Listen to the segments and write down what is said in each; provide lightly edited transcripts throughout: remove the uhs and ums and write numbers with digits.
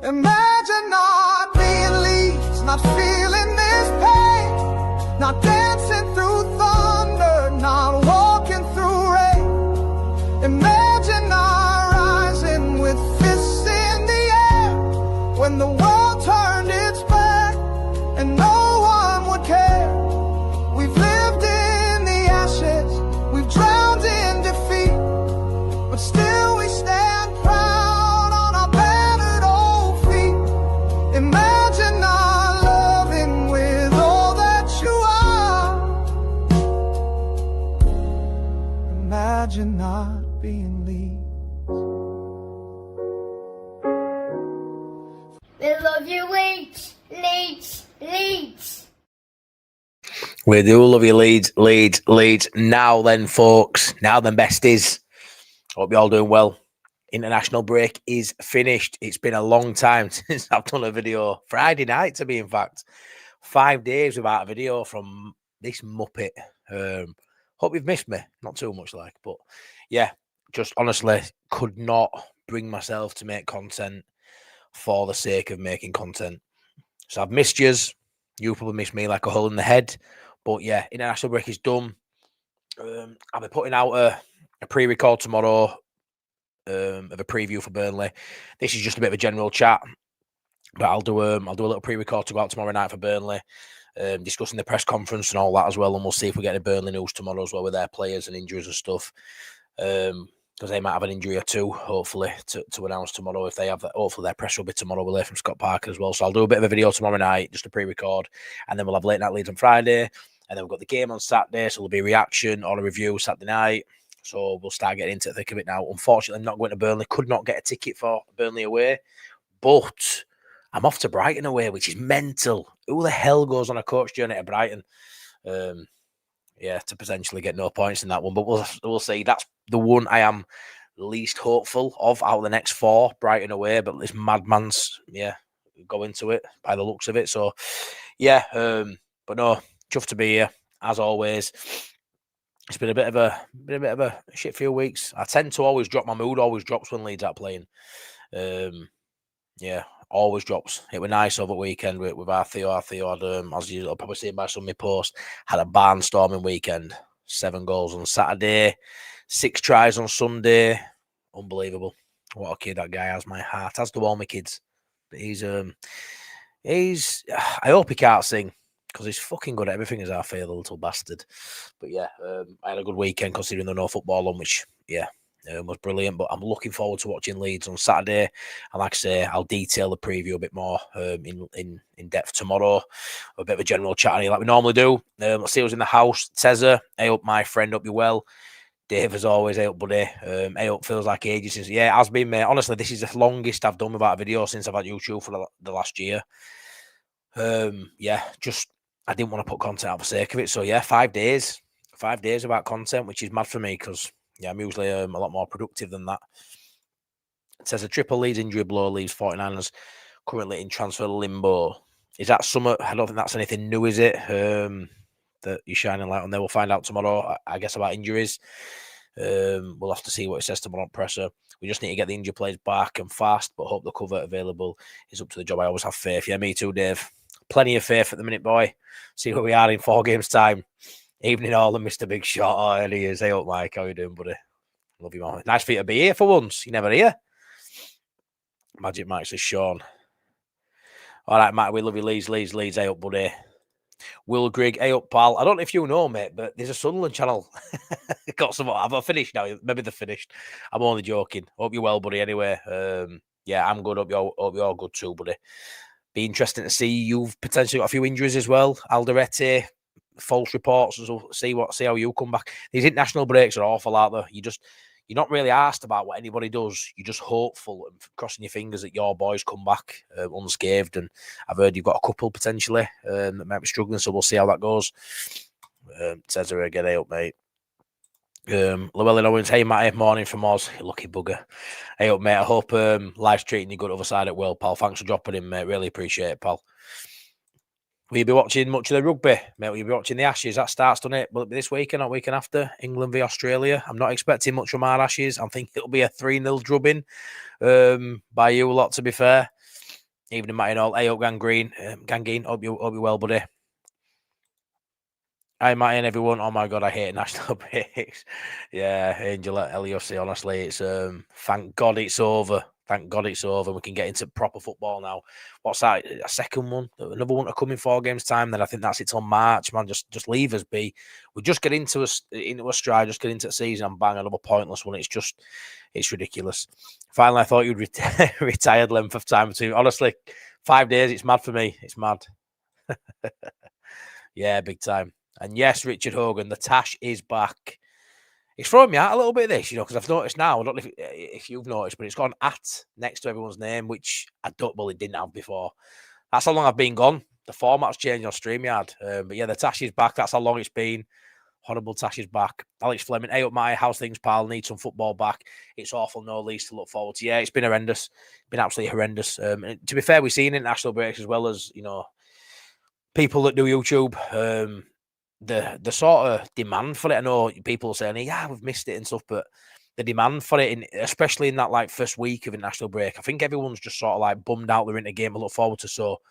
Imagine not being Leeds, not feeling this pain, not dancing through thunder, not walking through rain. Imagine not rising with fists in the air when the world turned its back and no one would care. We've lived in the ashes, we've drowned in defeat, but still we stand proud on our battered old feet. Imagine not loving with all that you are. Imagine not being Leeds. We love you, Leeds, Leeds, Leeds. We do love you, Leeds, Leeds, Leeds. Now then, folks. Now then, besties. Hope you're all doing well. International break is finished. It's been a long time since I've done a video. Friday night, to be in fact. 5 days without a video from this Muppet. Hope you've missed me. Not too much like, but yeah, just honestly could not bring myself to make content for the sake of making content. So I've missed yous. You probably missed me like a hole in the head. But yeah, international break is done. I'll be putting out a pre-record tomorrow of a preview for Burnley. This is just a bit of a general chat, but I'll do a little pre-record to go out tomorrow night for Burnley, discussing the press conference and all that as well. And we'll see if we get any Burnley news tomorrow as well with their players and injuries and stuff. Because they might have an injury or two, hopefully, to announce tomorrow. If they have that, hopefully their press will be tomorrow. We'll hear from Scott Parker as well. So I'll do a bit of a video tomorrow night, just a pre-record, and then we'll have late night Leeds on Friday, and then we've got the game on Saturday, so there'll be a reaction or a review Saturday night. So we'll start getting into the thick of it now. Unfortunately, I'm not going to Burnley. Could not get a ticket for Burnley away, but I'm off to Brighton away, which is mental. Who the hell goes on a coach journey to Brighton? Yeah, to potentially get no points in that one, but we'll see. That's the one I am least hopeful of out of the next four, Brighton away. But this madman's go into it by the looks of it. So yeah, but no, chuffed to be here as always. It's been a bit of a shit few weeks. I tend to always drop my mood. Always drops when Leeds are playing. Yeah, always drops. It was nice over the weekend with our Theo. Our Theo had, as you'll probably see by some of my posts, had a barnstorming weekend. 7 goals on Saturday, 6 tries on Sunday. Unbelievable. What a kid that guy has. My heart. As do all my kids. But he's I hope he can't sing, because he's fucking good at everything as our Theo, the little bastard. But yeah, I had a good weekend considering there's no football on, which, yeah, was brilliant. But I'm looking forward to watching Leeds on Saturday. And like I say, I'll detail the preview a bit more in depth tomorrow. A bit of a general chat like we normally do. Let's see who's in the house. Tezza, hey up, my friend, hope you're well. Dave, as always, hey up, buddy. Hey up, feels like ages since. Yeah, it has been, mate. Honestly, this is the longest I've done without a video since I've had YouTube for the last year. Yeah, just I didn't want to put content out for the sake of it. So yeah, 5 days. 5 days without content, which is mad for me because, yeah, I'm usually a lot more productive than that. It says a triple Leeds injury blow leaves 49ers currently in transfer limbo. Is that something? I don't think that's anything new, is it? That you're shining light on there. We'll find out tomorrow, I guess, about injuries. We'll have to see what it says tomorrow on presser. We just need to get the injured players back and fast, but hope the cover available is up to the job. I always have faith. Yeah, me too, Dave. Plenty of faith at the minute, boy. See where we are in 4 games' time. Evening all and Mr. Big Shot. Oh, and he is. Hey up, Mike. How you doing, buddy? Love you, man. Nice for you to be here for once. You're never here. Magic Mike says Sean. All right, Mike. We love you, Leeds. Hey up, buddy. Will Grigg, hey up, pal. I don't know if you know, mate, but there's a Sunderland channel. Got some. I've finished now. Maybe they're finished. I'm only joking. Hope you're well, buddy. Anyway, yeah, I'm good. Hope you're good too, buddy. Be interesting to see. You've potentially got a few injuries as well. Alderete, false reports. So see how you come back. These international breaks are awful, aren't they? You're not really asked about what anybody does. You're just hopeful and crossing your fingers that your boys come back unscathed. And I've heard you've got a couple potentially that might be struggling, so we'll see how that goes. Says her again, hey up, mate. Llewellyn Owens, hey Matty, morning from Oz. You lucky bugger. Hey up, mate. I hope life's treating you good other side at Will, pal. Thanks for dropping in, mate. Really appreciate it, pal. Will you be watching much of the rugby, mate? Will you be watching the Ashes? That starts, doesn't it? Will it be this weekend or weekend after? England v Australia. I'm not expecting much from our Ashes. I think it'll be a 3-0 drubbing by you a lot, to be fair. Evening, Matty and all. Hey up, Gangeen. Hope you well, buddy. Hi, Matty and everyone. Oh my God, I hate national breaks. Yeah, Angel at LUC, honestly, it's thank God it's over. Thank God it's over. We can get into proper football now. What's that? A second one? Another one to come in 4 games' time. Then I think that's it till March, man. Just leave us be. We just get into a stride, just get into the season and bang, another pointless one. It's ridiculous. Finally, I thought you'd retired length of time between. Honestly, 5 days, it's mad for me. It's mad. Yeah, big time. And yes, Richard Hogan, the Tash is back. It's throwing me out a little bit, this, because I've noticed now, I don't know if you've noticed, but it's got an at next to everyone's name, which it didn't have before. That's how long I've been gone. The format's changed on StreamYard. But yeah, the Tash is back. That's how long it's been. Horrible Tash is back. Alex Fleming, hey up, my how's things, pal? Need some football back. It's awful, no Leeds to look forward to. Yeah, it's been horrendous. Been absolutely horrendous. And to be fair, we've seen international breaks as well as, people that do YouTube. The sort of demand for it. I know people saying, yeah, we've missed it and stuff, but the demand for it, especially in that first week of international break, I think everyone's just sort of bummed out they're in a game to look forward to, so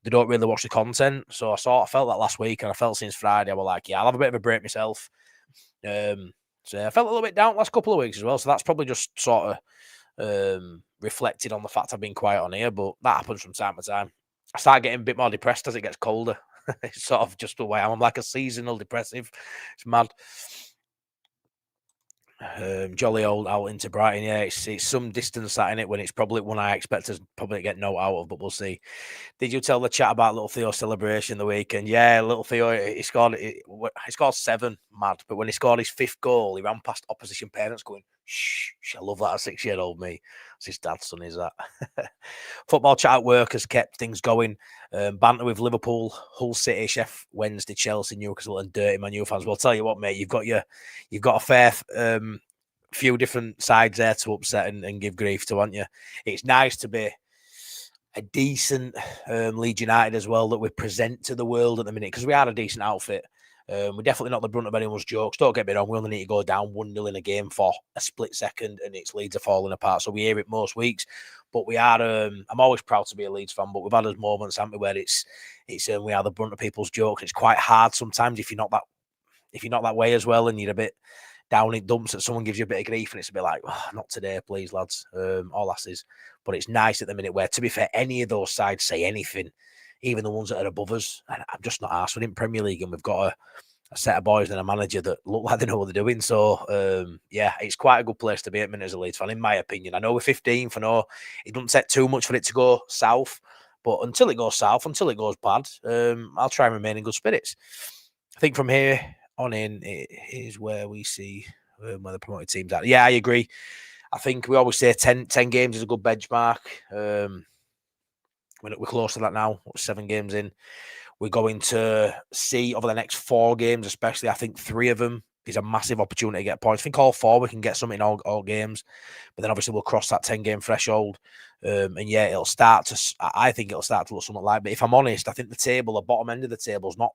they don't really watch the content. So I felt that last week, and I felt since Friday, I was like, yeah, I'll have a bit of a break myself. So I felt a little bit down last couple of weeks as well, so that's probably just sort of reflected on the fact I've been quiet on here, but that happens from time to time. I start getting a bit more depressed as it gets colder. It's sort of just the way I'm like a seasonal depressive. It's mad. Jolly old out into Brighton. Yeah, it's some distance that in it when it's probably one I expect to probably get no out of, but we'll see. Did you tell the chat about little Theo's celebration the weekend? Yeah, little Theo, he scored 7, mad. But when he scored his 5th goal, he ran past opposition parents going, shh, I love that 6-year-old me. It's his dad's son, is that? Football chat at work has kept things going. Banter with Liverpool, Hull City, Sheff Wednesday, Chelsea, Newcastle, and Dirty Man U fans. Well, I'll tell you what, mate, you've got a fair few different sides there to upset and give grief to, aren't you? It's nice to be a decent Leeds United as well that we present to the world at the minute, because we are a decent outfit. We're definitely not the brunt of anyone's jokes. Don't get me wrong, we only need to go down 1-0 in a game for a split second and its Leeds are falling apart. So we hear it most weeks. But we are, I'm always proud to be a Leeds fan, but we've had those moments, haven't we, where it's we are the brunt of people's jokes. It's quite hard sometimes if you're not that way as well, and you're a bit down in dumps that someone gives you a bit of grief, and it's a bit like, oh, not today, please, lads, or lasses. But it's nice at the minute where, to be fair, any of those sides say anything, even the ones that are above us. And I'm just not arsed. We're in Premier League and we've got a set of boys and a manager that look like they know what they're doing. So, yeah, it's quite a good place to be at minute as a Leeds fan, in my opinion. I know we're 15th. I know it doesn't take too much for it to go south. But until it goes south, until it goes bad, I'll try and remain in good spirits. I think from here on in, it is where we see where the promoted teams are. Yeah, I agree. I think we always say 10 games is a good benchmark. We're close to that now. 7 games in. We're going to see over the next 4 games, especially, I think 3 of them is a massive opportunity to get points. I think all 4 we can get something in all games. But then obviously we'll cross that 10-game threshold. And yeah, I think it'll start to look something like. But if I'm honest, I think the bottom end of the table is not,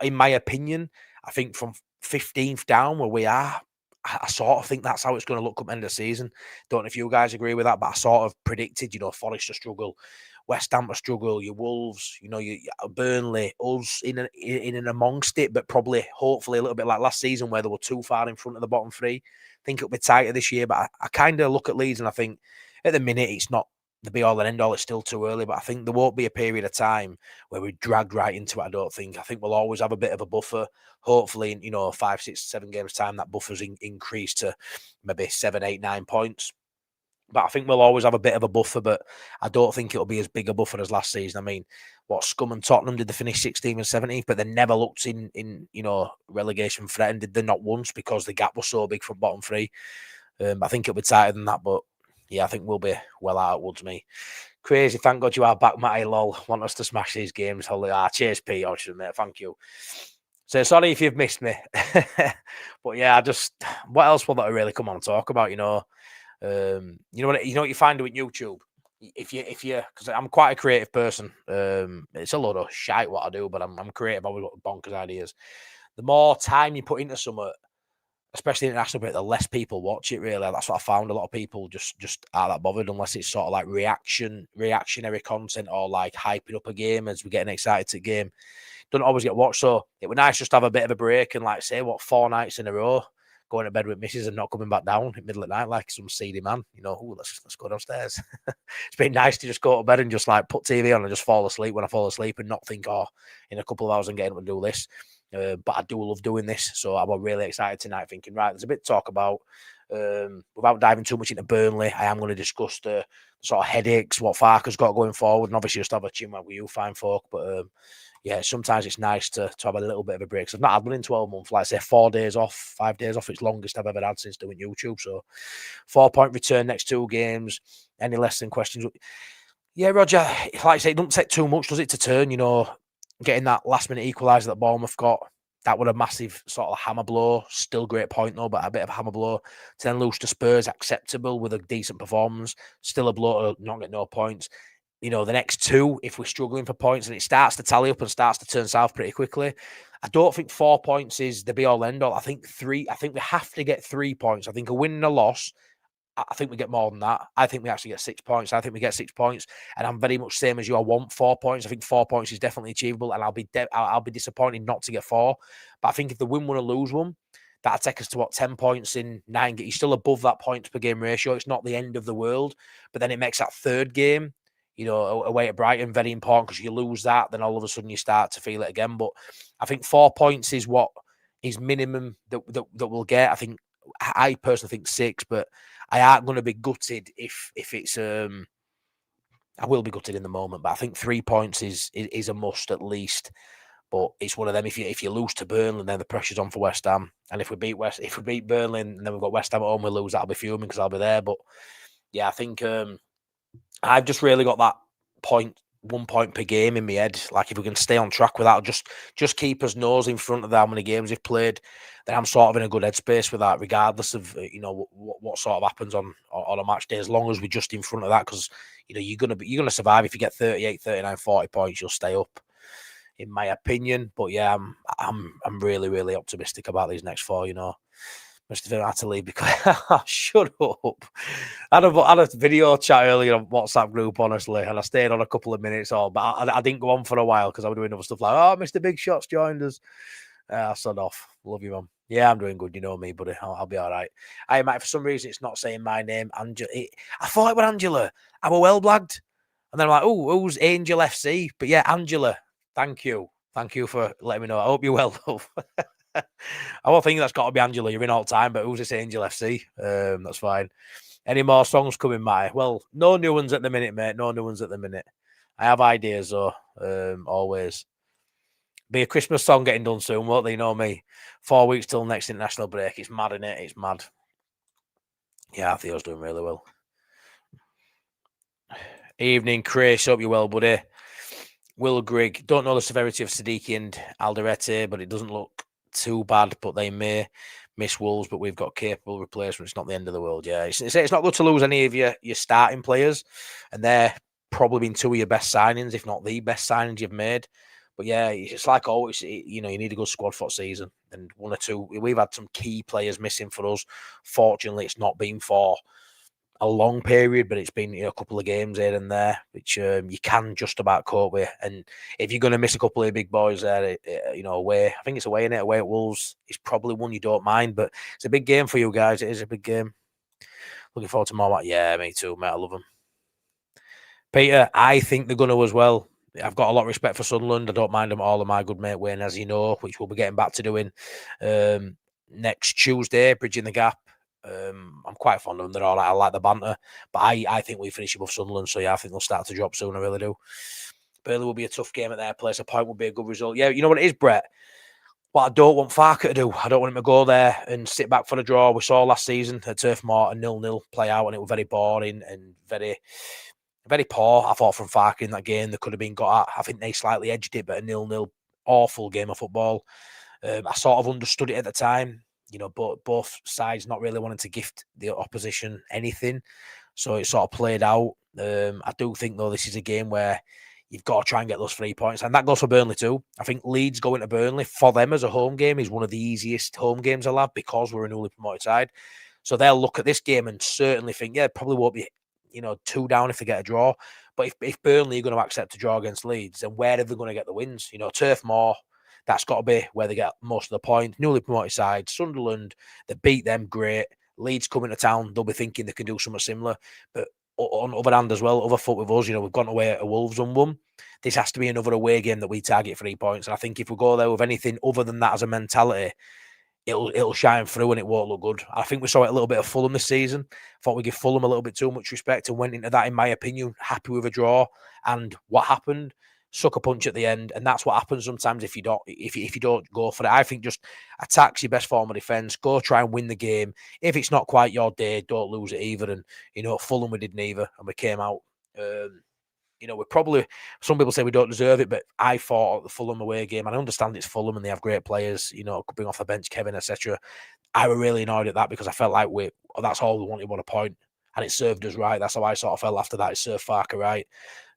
in my opinion, I think from 15th down where we are, I sort of think that's how it's going to look come end of the season. Don't know if you guys agree with that, but I sort of predicted, Forest to struggle, West Ham to struggle, your Wolves, your Burnley, us in and amongst it, but probably, hopefully, a little bit like last season where they were too far in front of the bottom 3. I think it'll be tighter this year, but I kind of look at Leeds and I think at the minute it's not the be-all and end-all. It's still too early, but I think there won't be a period of time where we're dragged right into it, I don't think. I think we'll always have a bit of a buffer. Hopefully, in 5, 6, 7 games' time, that buffer's increased to maybe 7, 8, 9 points. But I think we'll always have a bit of a buffer, but I don't think it'll be as big a buffer as last season. I mean, Scum and Tottenham, did they finish 16th and 17th? But they never looked in relegation threatened, did they? Not once, because the gap was so big from bottom 3. I think it'll be tighter than that, but yeah, I think we'll be well out of woods, me. Crazy, thank God you are back, Matty, lol. Want us to smash these games. Cheers, Pete, mate, thank you. So sorry if you've missed me. But yeah, what else will that really come on and talk about, you know what you find with YouTube? If you because I'm quite a creative person. It's a lot of shite what I do, but I'm creative. I've always got bonkers ideas. The more time you put into something, especially international break, the less people watch it. Really, that's what I found. A lot of people just aren't that bothered unless it's sort of like reactionary content or like hyping up a game as we're getting excited to the game. Doesn't always get watched, so it would nice just to have a bit of a break and like say 4 nights in a row, going to bed with missus and not coming back down in the middle of the night like some seedy man. Let's go downstairs. It's been nice to just go to bed and just like put TV on and just fall asleep when I fall asleep and not think, in a couple of hours I'm getting up and do this. But I do love doing this, so I'm really excited tonight. Thinking, right, there's a bit to talk about. Without diving too much into Burnley, I am going to discuss the sort of headaches, what Farke's got going forward, and obviously just have a chin wag with you, fine folk. But yeah, sometimes it's nice to have a little bit of a break. So I've not had one in 12 months. Like I say, 4 days off, 5 days off. It's longest I've ever had since doing YouTube. So 4-point return next 2 games. Any lesson questions? Yeah, Roger, like I say, it doesn't take too much, does it, to turn, getting that last minute equaliser that Bournemouth got. That was a massive sort of hammer blow. Still great point though, but a bit of a hammer blow. To then lose to Spurs, acceptable with a decent performance. Still a blow to not get no points. The next 2, if we're struggling for points and it starts to tally up and starts to turn south pretty quickly, I don't think 4 points is the be all end all. I think 3. I think we have to get 3 points. I think a win and a loss, I think we get more than that. I think we actually get 6 points. I think we get 6 points, and I'm very much same as you. I want 4 points. I think 4 points is definitely achievable, and I'll be disappointed not to get 4. But I think if the win one or lose one, that'll take us to 10 points in 9 games. You're still above that points per game ratio. It's not the end of the world, but then it makes that 3rd game, away at Brighton, very important, because you lose that, then all of a sudden you start to feel it again. But I think 4 points is what is minimum that we'll get. I personally think 6, but I aren't going to be gutted if it's I will be gutted in the moment, but I think 3 points is a must at least. But it's one of them. If you lose to Burnley, then the pressure's on for West Ham. And if we beat Burnley and then we've got West Ham at home, we lose, that'll be fuming because I'll be there. But yeah, I think I've just really got that 1 point per game in my head. Like if we can stay on track with that, just keep us nose in front of how many games we've played, then I'm sort of in a good headspace with that, regardless of what sort of happens on a match day. As long as we're just in front of that, because you're gonna survive. If you get 38, 39, 40 points, you'll stay up, in my opinion. But yeah, I'm really, really optimistic about these next 4. Mr. Villa had to leave because shut up. I had a video chat earlier on WhatsApp group, honestly, and I stayed on a couple of minutes but I didn't go on for a while because I was doing other stuff like, Mr. Big Shot's joined us. I sod off. Love you, man. Yeah, I'm doing good. You know me, buddy. I'll be all right. I might, for some reason, it's not saying my name. Angela. I thought it was Angela. I was well blagged. And then I'm like, who's Angel FC? But yeah, Angela. Thank you. Thank you for letting me know. I hope you're well, love. I won't think that's got to be Angela. You're in all the time, but who's this Angel FC? That's fine. Any more songs coming, Matty? Well, no new ones at the minute, mate. No new ones at the minute. I have ideas, though. Always. Be a Christmas song getting done soon, won't they? You know me. 4 weeks till next international break. It's mad, innit? It's mad. Yeah, Theo's doing really well. Evening, Chris. Hope you're well, buddy. Will Grigg. Don't know the severity of Siddiqui and Alderete, but it doesn't look too bad. But they may miss Wolves, but we've got capable replacements. It's not the end of the world. Yeah, it's not good to lose any of your starting players, and they're probably been 2 of your best signings, if not the best signings you've made. But yeah, it's like always, you need a good squad for season, and 1 or 2. We've had some key players missing for us. Fortunately, it's not been for a long period, but it's been a couple of games here and there, which you can just about cope with. And if you're going to miss a couple of big boys there, away, I think it's away in it, away at Wolves, it's probably one you don't mind. But it's a big game for you guys. It is a big game. Looking forward to more. Yeah, me too, mate. I love them. Peter, I think they're going to as well. I've got a lot of respect for Sunderland. I don't mind them all of my good mate Wayne, as you know, which we'll be getting back to doing next Tuesday, bridging the gap. I'm quite fond of them. They're all right. I like the banter, but I think we finish above Sunderland. So yeah, I think they'll start to drop soon. I really do. Burnley will be a tough game at their place. A point will be a good result. Yeah, you know what it is, Brett. What I don't want Farke to do, I don't want him to go there and sit back for the draw. We saw last season at Turf Moor a 0-0 play out, and it was very boring and very, very poor. I thought from Farke in that game, they could have been got at. I think they slightly edged it, but a 0-0 awful game of football. I sort of understood it at the time. But both sides not really wanting to gift the opposition anything. So it sort of played out. I do think, though, this is a game where you've got to try and get those 3 points. And that goes for Burnley too. I think Leeds going to Burnley, for them as a home game, is one of the easiest home games they'll have because we're a newly promoted side. So they'll look at this game and certainly think, yeah, probably won't be, 2 down if they get a draw. But if Burnley are going to accept a draw against Leeds, then where are they going to get the wins? Turf Moor, that's got to be where they get most of the points. Newly promoted side, Sunderland, they beat them, great. Leeds coming to town, they'll be thinking they can do something similar. But on the other hand as well, other foot with us, we've gone away at Wolves and won. This has to be another away game that we target 3 points. And I think if we go there with anything other than that as a mentality, it'll shine through and it won't look good. I think we saw it a little bit of Fulham this season. Thought we give Fulham a little bit too much respect and went into that, in my opinion, happy with a draw. And what happened? Sucker punch at the end, and that's what happens sometimes if you don't go for it. I think just attack's your best form of defence. Go try and win the game. If it's not quite your day, don't lose it either. And Fulham, we did neither, and we came out. We're probably, some people say we don't deserve it, but I thought the Fulham away game, and I understand it's Fulham and they have great players, could bring off the bench, Kevin, etc. I were really annoyed at that because I felt like that's all we wanted, a point. And it served us right. That's how I sort of felt after that. It served Farke right.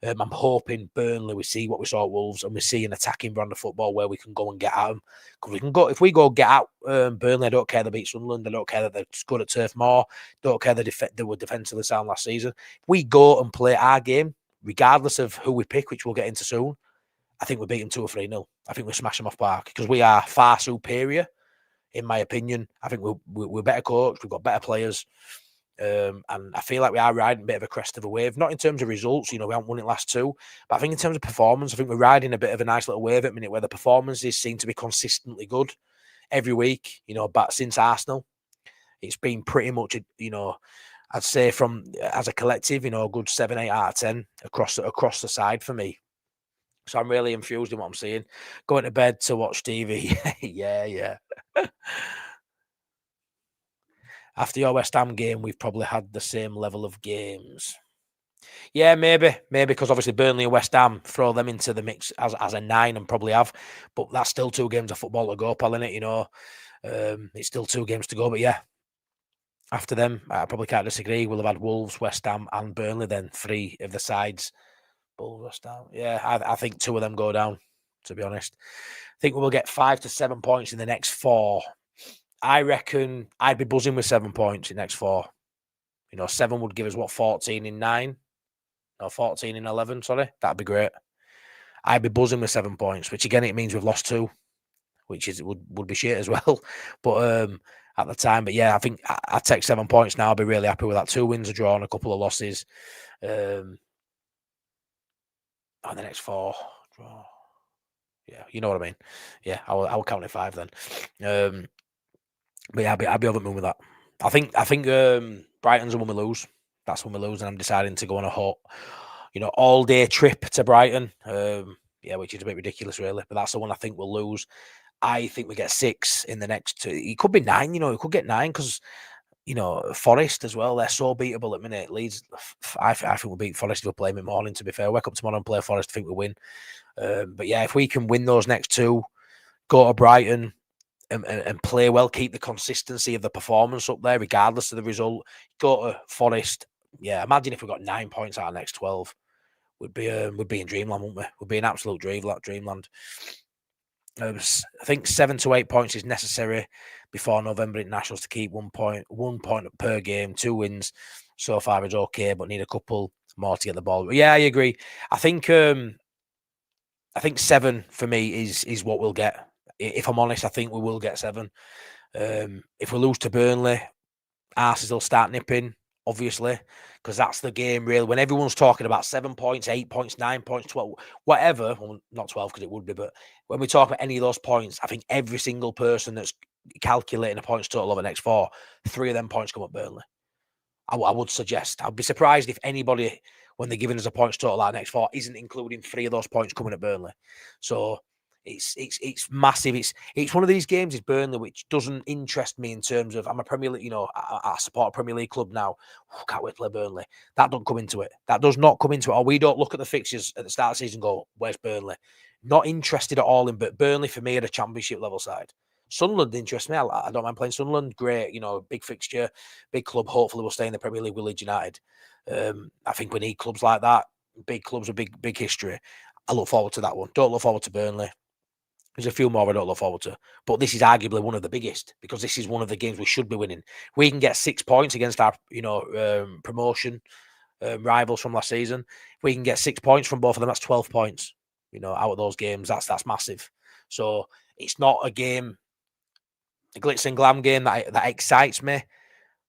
I'm hoping Burnley, we see what we saw at Wolves, and we see an attacking brand of football where we can go and get at them. Because we can go, if we go get out Burnley, I don't care they beat Sunderland. I don't care that they're good at Turf Moor. Don't care they were defensively sound last season. If we go and play our game, regardless of who we pick, which we'll get into soon, I think we beat them 2 or 3-0. I think we smash them off park because we are far superior, in my opinion. I think we're better coached. We've got better players. And I feel like we are riding a bit of a crest of a wave, not in terms of results, we haven't won it last 2, but I think in terms of performance, I think we're riding a bit of a nice little wave at the minute where the performances seem to be consistently good every week, but since Arsenal, it's been pretty much, I'd say from, as a collective, a good 7, 8 out of 10 across the side for me. So I'm really infused in what I'm seeing. Going to bed to watch TV. yeah. After your West Ham game, we've probably had the same level of games. Yeah, maybe because obviously Burnley and West Ham, throw them into the mix as a 9 and probably have. But that's still 2 games of football to go, pal, innit? It's still 2 games to go. But yeah, after them, I probably can't disagree. We'll have had Wolves, West Ham and Burnley then, 3 of the sides. Wolves, West Ham. Yeah, I think 2 of them go down, to be honest. I think we will get 5 to 7 points in the next 4. I reckon I'd be buzzing with 7 points in the next 4. 7 would give us, 14 in 9? No, 14 in 11, sorry. That'd be great. I'd be buzzing with 7 points, which again, it means we've lost 2, which would be shit as well. But at the time, but yeah, I think I'd take 7 points now. I'd be really happy with that. 2 wins, a draw, and a couple of losses. And the next 4, draw. Yeah, you know what I mean. Yeah, I'll count it 5 then. But yeah, I'd be over the moon with that. I think Brighton's when we lose. That's when we lose, and I'm deciding to go on a hot, all day trip to Brighton. Which is a bit ridiculous, really. But that's the one I think we'll lose. I think we get 6 in the next 2. It could be 9. It could get 9 because Forest as well. They're so beatable at the minute. Leeds, I think we'll beat Forest if we play mid-morning. To be fair, wake up tomorrow and play Forest. I think we win. But yeah, if we can win those next 2, go to Brighton. And play well, keep the consistency of the performance up there, regardless of the result. Go to Forest. Yeah, imagine if we got 9 points out of the next 12. We'd be in dreamland, wouldn't we? We'd be in absolute dreamland. I think 7 to 8 points is necessary before November internationals to keep 1 point per game, 2 wins. So far is okay, but need a couple more to get the ball. But yeah, I agree. I think 7 for me is what we'll get. If I'm honest, I think we will get 7. If we lose to Burnley, Arsenal will start nipping, obviously, because that's the game, really. When everyone's talking about 7 points, 8 points, 9 points, 12, whatever, well, not 12 because it would be, but when we talk about any of those points, I think every single person that's calculating a points total over the next 4, 3 of them points come up Burnley. I would suggest. I'd be surprised if anybody, when they're giving us a points total out next 4, isn't including 3 of those points coming at Burnley. So it's massive. It's one of these games, is Burnley, which doesn't interest me in terms of, I'm a Premier League, I support a Premier League club now. Can't wait to play Burnley. That don't come into it. That does not come into it. Or we don't look at the fixtures at the start of the season and go, where's Burnley? Not interested at all in, but Burnley for me at a Championship level side. Sunderland interests me. I don't mind playing Sunderland. Great, big fixture, big club. Hopefully we'll stay in the Premier League with Leeds United. I think we need clubs like that. big clubs with big history. I look forward to that one. Don't look forward to Burnley. There's a few more I don't look forward to, but this is arguably one of the biggest because this is one of the games we should be winning. We can get 6 points against our, promotion rivals from last season. If we can get 6 points from both of them, that's 12 points. Out of those games, that's massive. So it's not a game, a glitz and glam game that excites me,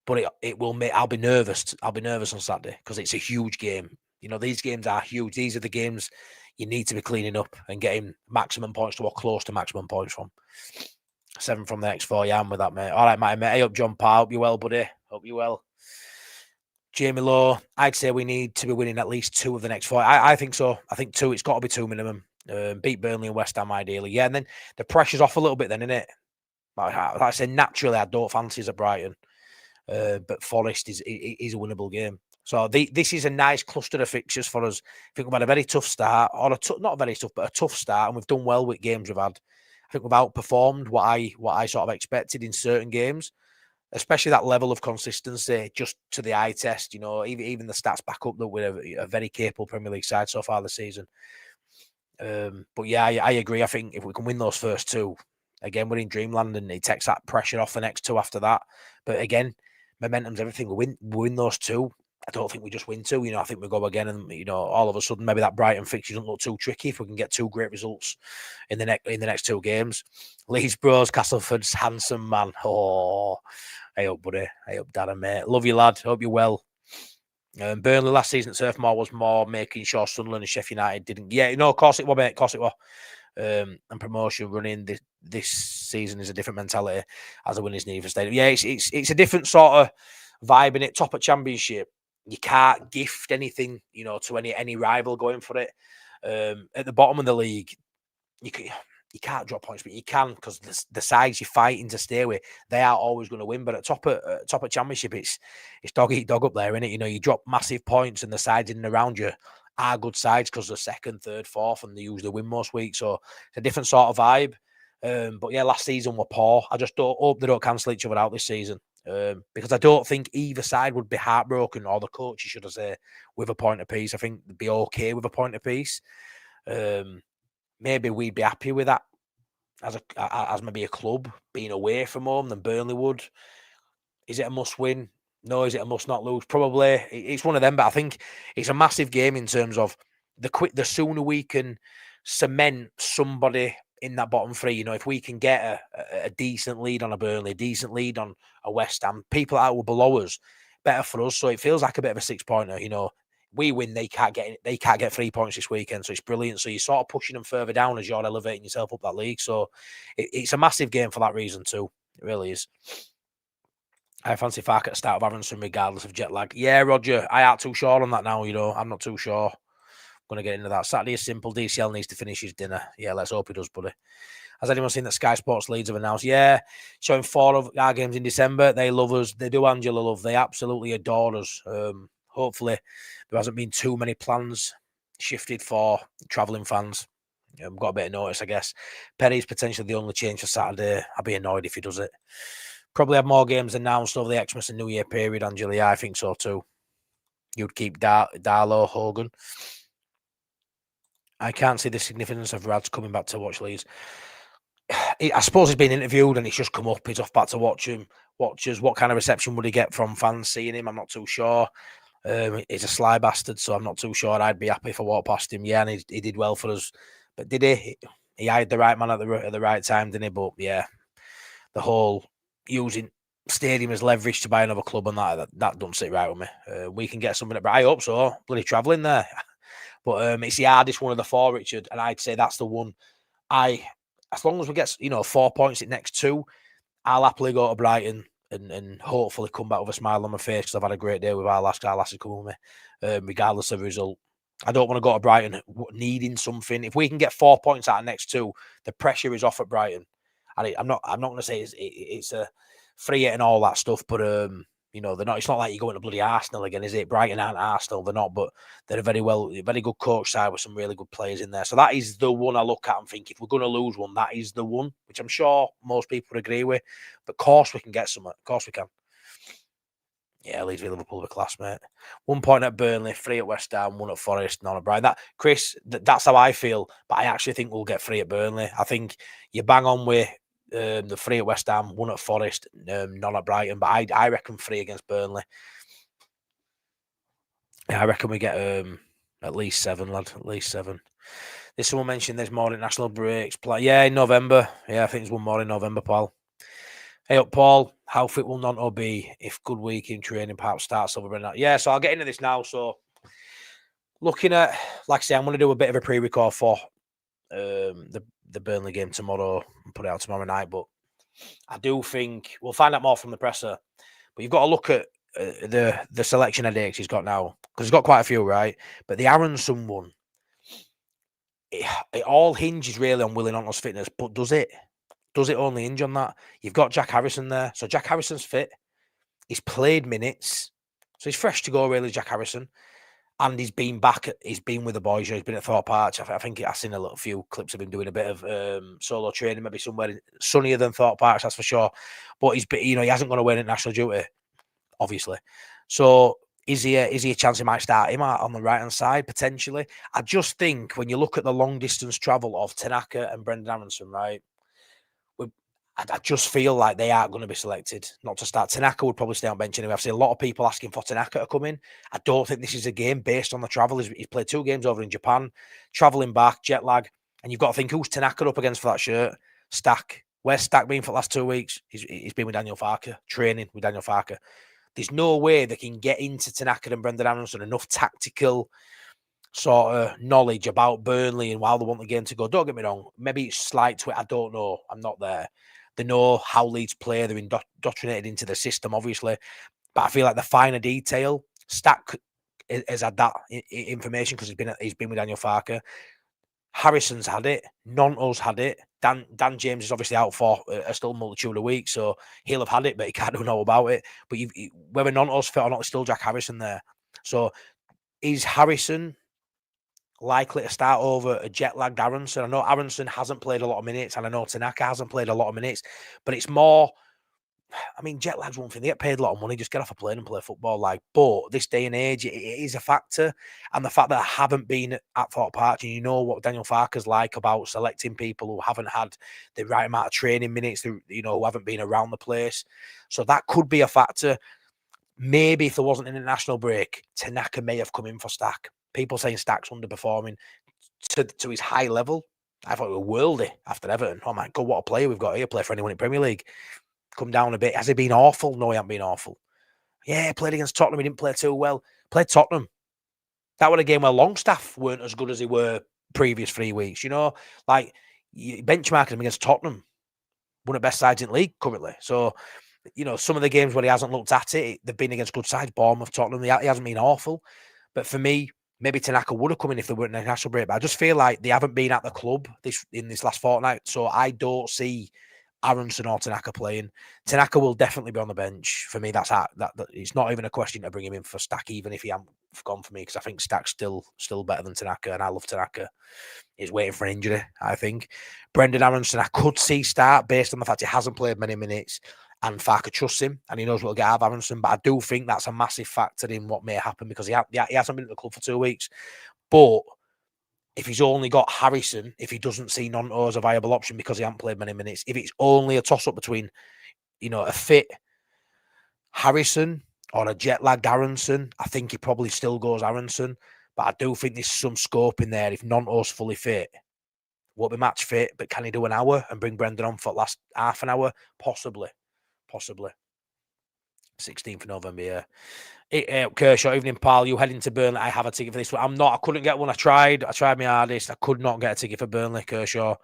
but it will make. I'll be nervous. I'll be nervous on Saturday because it's a huge game. These games are huge. These are the games you need to be cleaning up and getting maximum points to or close to maximum points from. 7 from the next 4. Yeah, I'm with that, mate. All right, mate. Hey up, John Parr. Hope you're well, buddy. Hope you're well. Jamie Lowe, I'd say we need to be winning at least 2 of the next 4. I think so. I think 2. It's got to be 2 minimum. Beat Burnley and West Ham ideally. Yeah, and then the pressure's off a little bit then, isn't it? Like I said, naturally, I don't fancy us at Brighton. But Forest is a winnable game. So this is a nice cluster of fixtures for us. I think we've had a very tough start, or not very tough, but a tough start, and we've done well with games we've had. I think we've outperformed what I sort of expected in certain games, especially that level of consistency, just to the eye test. Even the stats back up that we're a very capable Premier League side so far this season. But yeah, I agree. I think if we can win those first 2, again, we're in dreamland, and it takes that pressure off the next 2 after that. But again, momentum's everything. We win those 2. I don't think we just win 2. I think we go again, and all of a sudden maybe that Brighton fixture doesn't look too tricky if we can get 2 great results in the next 2 games. Leeds Bros, Castleford's handsome man. Oh, hey up, buddy. Hey up, Dad and mate. Love you, lad. Hope you're well. Burnley last season at Turf Moor was more making sure Sunderland and Sheffield United didn't. Yeah, of course it was, mate. Of course it was. And promotion running this season is a different mentality as a winner's need for stadium. Yeah, it's a different sort of vibe in it. Top of Championship, you can't gift anything, to any rival going for it. At the bottom of the league, you can't drop points, but you can because the sides you're fighting to stay with, they are always going to win. But at top of Championship, it's dog eat dog up there, isn't it? You drop massive points, and the sides in and around you are good sides because they're 2nd, 3rd, 4th, and they usually win most weeks. So it's a different sort of vibe. But yeah, last season were poor. I just hope they don't cancel each other out this season. Because I don't think either side would be heartbroken, or the coaches, should I say, with a point apiece. I think they'd be okay with a point apiece. Maybe we'd be happy with that as maybe a club being away from home than Burnley would. Is it a must win? No. Is it a must not lose? Probably. It's one of them, but I think it's a massive game in terms of the sooner we can cement somebody in that bottom 3. If we can get a decent lead on a Burnley, a decent lead on a West Ham, people that were below us, better for us. So it feels like a bit of a 6-pointer. We win, they can't get 3 points this weekend, so it's brilliant. So you're sort of pushing them further down as you're elevating yourself up that league. So it's a massive game for that reason too. It really is. I fancy Farke at the start of Aaronson regardless of jet lag. Yeah, Roger, I aren't too sure on that now. I'm not too sure. I'm going to get into that. Saturday is simple. DCL needs to finish his dinner. Yeah, let's hope he does, buddy. Has anyone seen that Sky Sports Leeds have announced? Yeah, showing 4 of our games in December. They love us. They do Angela love. They absolutely adore us. Hopefully, there hasn't been too many plans shifted for travelling fans. Got a bit of notice, I guess. Perri's potentially the only change for Saturday. I'd be annoyed if he does it. Probably have more games announced over the Xmas and New Year period, Angela. Yeah, I think so too. You'd keep Darlow, Hogan. I can't see the significance of Rads coming back to watch Leeds. I suppose he's been interviewed and it's just come up. He's off back to watch him. Watchers, what kind of reception would he get from fans seeing him? I'm not too sure. He's a sly bastard, so I'm not too sure. I'd be happy if I walked past him. Yeah, and he did well for us. But did he? He hired the right man at the right time, didn't he? But yeah, the whole using stadium as leverage to buy another club and that don't sit right with me. We can get something. I hope so. Bloody travelling there. But it's the hardest one of the 4, Richard, and I'd say that's the one. As long as we get 4 points in next 2, I'll happily go to Brighton and hopefully come back with a smile on my face because I've had a great day with our lasses coming with me, regardless of the result. I don't want to go to Brighton needing something. If we can get 4 points out of next 2, the pressure is off at Brighton. And I'm not going to say it's a free hit and all that stuff, but they're not. It's not like you're going to bloody Arsenal again, is it? Brighton aren't Arsenal. They're not, but they're a very good coach side with some really good players in there. So that is the one I look at and think if we're going to lose one, that is the one, which I'm sure most people would agree with. But of course we can get some. Of course we can. Yeah, Leeds v Liverpool will be class, mate. 1 point at Burnley, 3 at West Ham, 1 at Forest, none at Brighton. That, Chris, that's how I feel. But I actually think we'll get 3 at Burnley. I think you bang on with the 3 at West Ham, 1 at Forest, none at Brighton. But I reckon 3 against Burnley. Yeah, I reckon we get at least 7, lad. At least 7. There's someone mentioned there's more international breaks. Yeah, in November. Yeah, I think there's one more in November, pal. Hey up, Paul. How fit will Nonto be if good week in training perhaps starts over and that? Yeah, so I'll get into this now. So looking at, like I say, I'm going to do a bit of a pre-record for the Burnley game tomorrow and put it out tomorrow night. But I do think we'll find out more from the presser. But you've got to look at the selection headaches he's got now, because he's got quite a few, right? But the Aaronson one, it all hinges really on Willie Nonto's fitness. But does it? Does it only hinge on that? You've got Jack Harrison there. So Jack Harrison's fit. He's played minutes. So he's fresh to go, really, Jack Harrison. And he's been back. He's been with the boys. He's been at Thorpe Arch. I think I've seen a little few clips of him doing a bit of solo training, maybe somewhere sunnier than Thorpe Arch, that's for sure. But he hasn't gone away in national duty, obviously. So is he a chance he might start him out on the right-hand side, potentially? I just think when you look at the long-distance travel of Tanaka and Brendan Aaronson, right, I just feel like they aren't going to be selected not to start. Tanaka would probably stay on bench anyway. I've seen a lot of people asking for Tanaka to come in. I don't think this is a game based on the travel. He's played 2 games over in Japan, travelling back, jet lag. And you've got to think, who's Tanaka up against for that shirt? Stack. Where's Stack been for the last 2 weeks? He's been with Daniel Farke, training with Daniel Farke. There's no way they can get into Tanaka and Brendan Aaronson enough tactical sort of knowledge about Burnley and while they want the game to go. Don't get me wrong. Maybe it's slight to it. I don't know. I'm not there. They know how Leeds play. They're indoctrinated into the system, obviously. But I feel like the finer detail, Stack has had that information because he's been with Daniel Farke. Harrison's had it. Nonto's had it. Dan James is obviously out for a still multitude of weeks, so he'll have had it, but he can't do no about it. But whether Nonto's fit or not, there's still Jack Harrison there. So is Harrison likely to start over a jet-lagged Aaronson? I know Aaronson hasn't played a lot of minutes, and I know Tanaka hasn't played a lot of minutes, but it's more, I mean, jet-lag's one thing. They get paid a lot of money, just get off a plane and play football. But this day and age, it is a factor. And the fact that I haven't been at Thorpe Arch, and you know what Daniel Farke's like about selecting people who haven't had the right amount of training minutes, who haven't been around the place. So that could be a factor. Maybe if there wasn't an international break, Tanaka may have come in for Stack. People saying Stack's underperforming to his high level. I thought we were worldy after Everton. Oh my God, what a player we've got here. Play for anyone in Premier League. Come down a bit. Has he been awful? No, he hasn't been awful. Yeah, played against Tottenham. He didn't play too well. Played Tottenham. That was a game where Longstaff weren't as good as they were previous 3 weeks. Like benchmarking him against Tottenham. One of the best sides in the league currently. So, some of the games where he hasn't looked at it, they've been against good sides. Bournemouth, Tottenham. He hasn't been awful. But for me, maybe Tanaka would have come in if they weren't in a national break. But I just feel like they haven't been at the club in this last fortnight. So I don't see Aaronson or Tanaka playing. Tanaka will definitely be on the bench. For me, that it's not even a question to bring him in for Stack, even if he hasn't gone for me, because I think Stack's still better than Tanaka, and I love Tanaka. He's waiting for an injury, I think. Brendan Aaronson, I could see start based on the fact he hasn't played many minutes. And Farke trusts him, and he knows what he'll get out of Aaronson. But I do think that's a massive factor in what may happen, because he hasn't been at the club for 2 weeks. But if he's only got Harrison, if he doesn't see Nonto as a viable option because he hasn't played many minutes, if it's only a toss-up between, a fit Harrison or a jet-lagged Aaronson, I think he probably still goes Aaronson. But I do think there's some scope in there if Nonto's fully fit. Won't be match fit, but can he do an hour and bring Brendan on for the last half an hour? Possibly. 16th of November, yeah. Kershaw, evening, pal. You heading to Burnley? I have a ticket for this one. I'm not. I couldn't get one. I tried my hardest. I could not get a ticket for Burnley, Kershaw.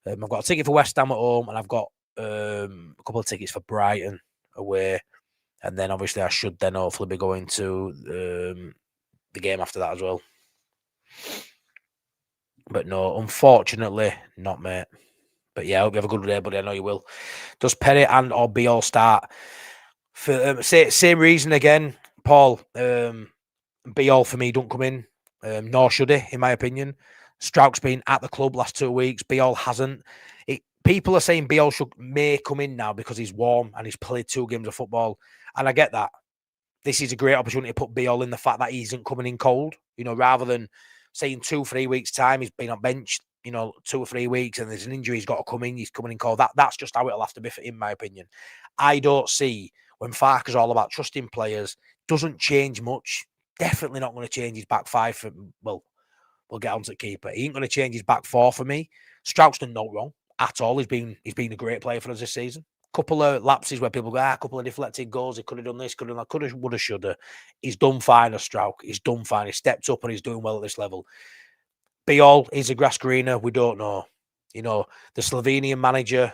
I've got a ticket for West Ham at home, and I've got a couple of tickets for Brighton away. And then, obviously, I should then hopefully be going to the game after that as well. But no, unfortunately, not, mate. But yeah, I hope you have a good day, buddy. I know you will. Does Perri and or Bijol start? For same reason again, Paul. Bijol for me don't come in, nor should he, in my opinion. Struik's been at the club last 2 weeks. Bijol hasn't. People are saying Bijol may come in now because he's warm and he's played 2 games of football, and I get that. this is a great opportunity to put Bijol in the fact that he isn't coming in cold, rather than saying 2-3 weeks' time he's been on bench, 2 or 3 weeks and there's an injury, he's got to come in, he's coming in cold. That's just how it'll have to be, in my opinion. I don't see, when Farke's all about trusting players, doesn't change much. Definitely not going to change his back five for, well, we'll get on to the keeper. He ain't going to change his back four for me. Struik's done no wrong at all. He's been a great player for us this season. Couple of lapses where people go, a couple of deflected goals. He could have done this, could have done that, could have, would have, should have. He's done fine as Struijk. He's done fine. He's stepped up and he's doing well at this level. Bijol is a grass greener. We don't know. The Slovenian manager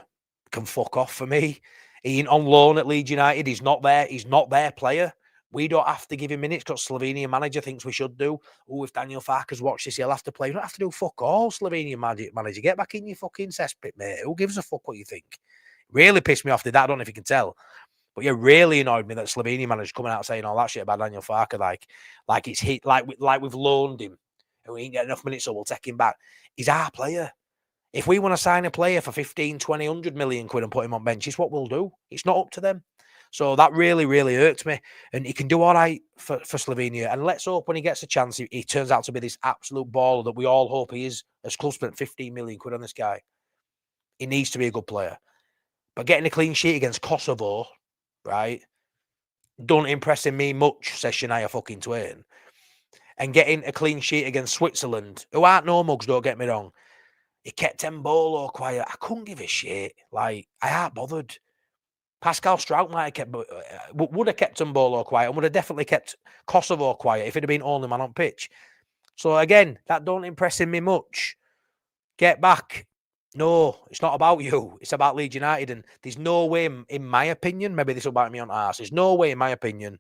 can fuck off for me. He ain't on loan at Leeds United. He's not there. He's not their player. We don't have to give him minutes because Slovenian manager thinks we should do. Oh, if Daniel Farke's watched this, he'll have to play. You don't have to do fuck all, Slovenian manager. Get back in your fucking cesspit, mate. Who gives a fuck what you think? Really pissed me off, did that? I don't know if you can tell. But yeah, really annoyed me that Slovenian manager's coming out saying all that shit about Daniel Farke, like it's hit, like we've loaned him and we ain't get enough minutes, so we'll take him back. He's our player. If we want to sign a player for 15, 20, 100 million quid and put him on bench, it's what we'll do. It's not up to them. So that really, really hurts me. And he can do all right for Slovenia. And let's hope when he gets a chance, he turns out to be this absolute baller that we all hope he is. As club spent 15 million quid on this guy. He needs to be a good player. But getting a clean sheet against Kosovo, right, don't impress me much, says Shania fucking Twain. And getting a clean sheet against Switzerland, who aren't no mugs, don't get me wrong. He kept Mbolo quiet. I couldn't give a shit. I ain't bothered. Pascal Struijk might have kept, would have kept Mbolo quiet and would have definitely kept Kosovo quiet if it had been only man on pitch. So again, that don't impress me much. Get back. No, it's not about you. It's about Leeds United. And there's no way, in my opinion, maybe this will bite me on arse. There's no way, in my opinion,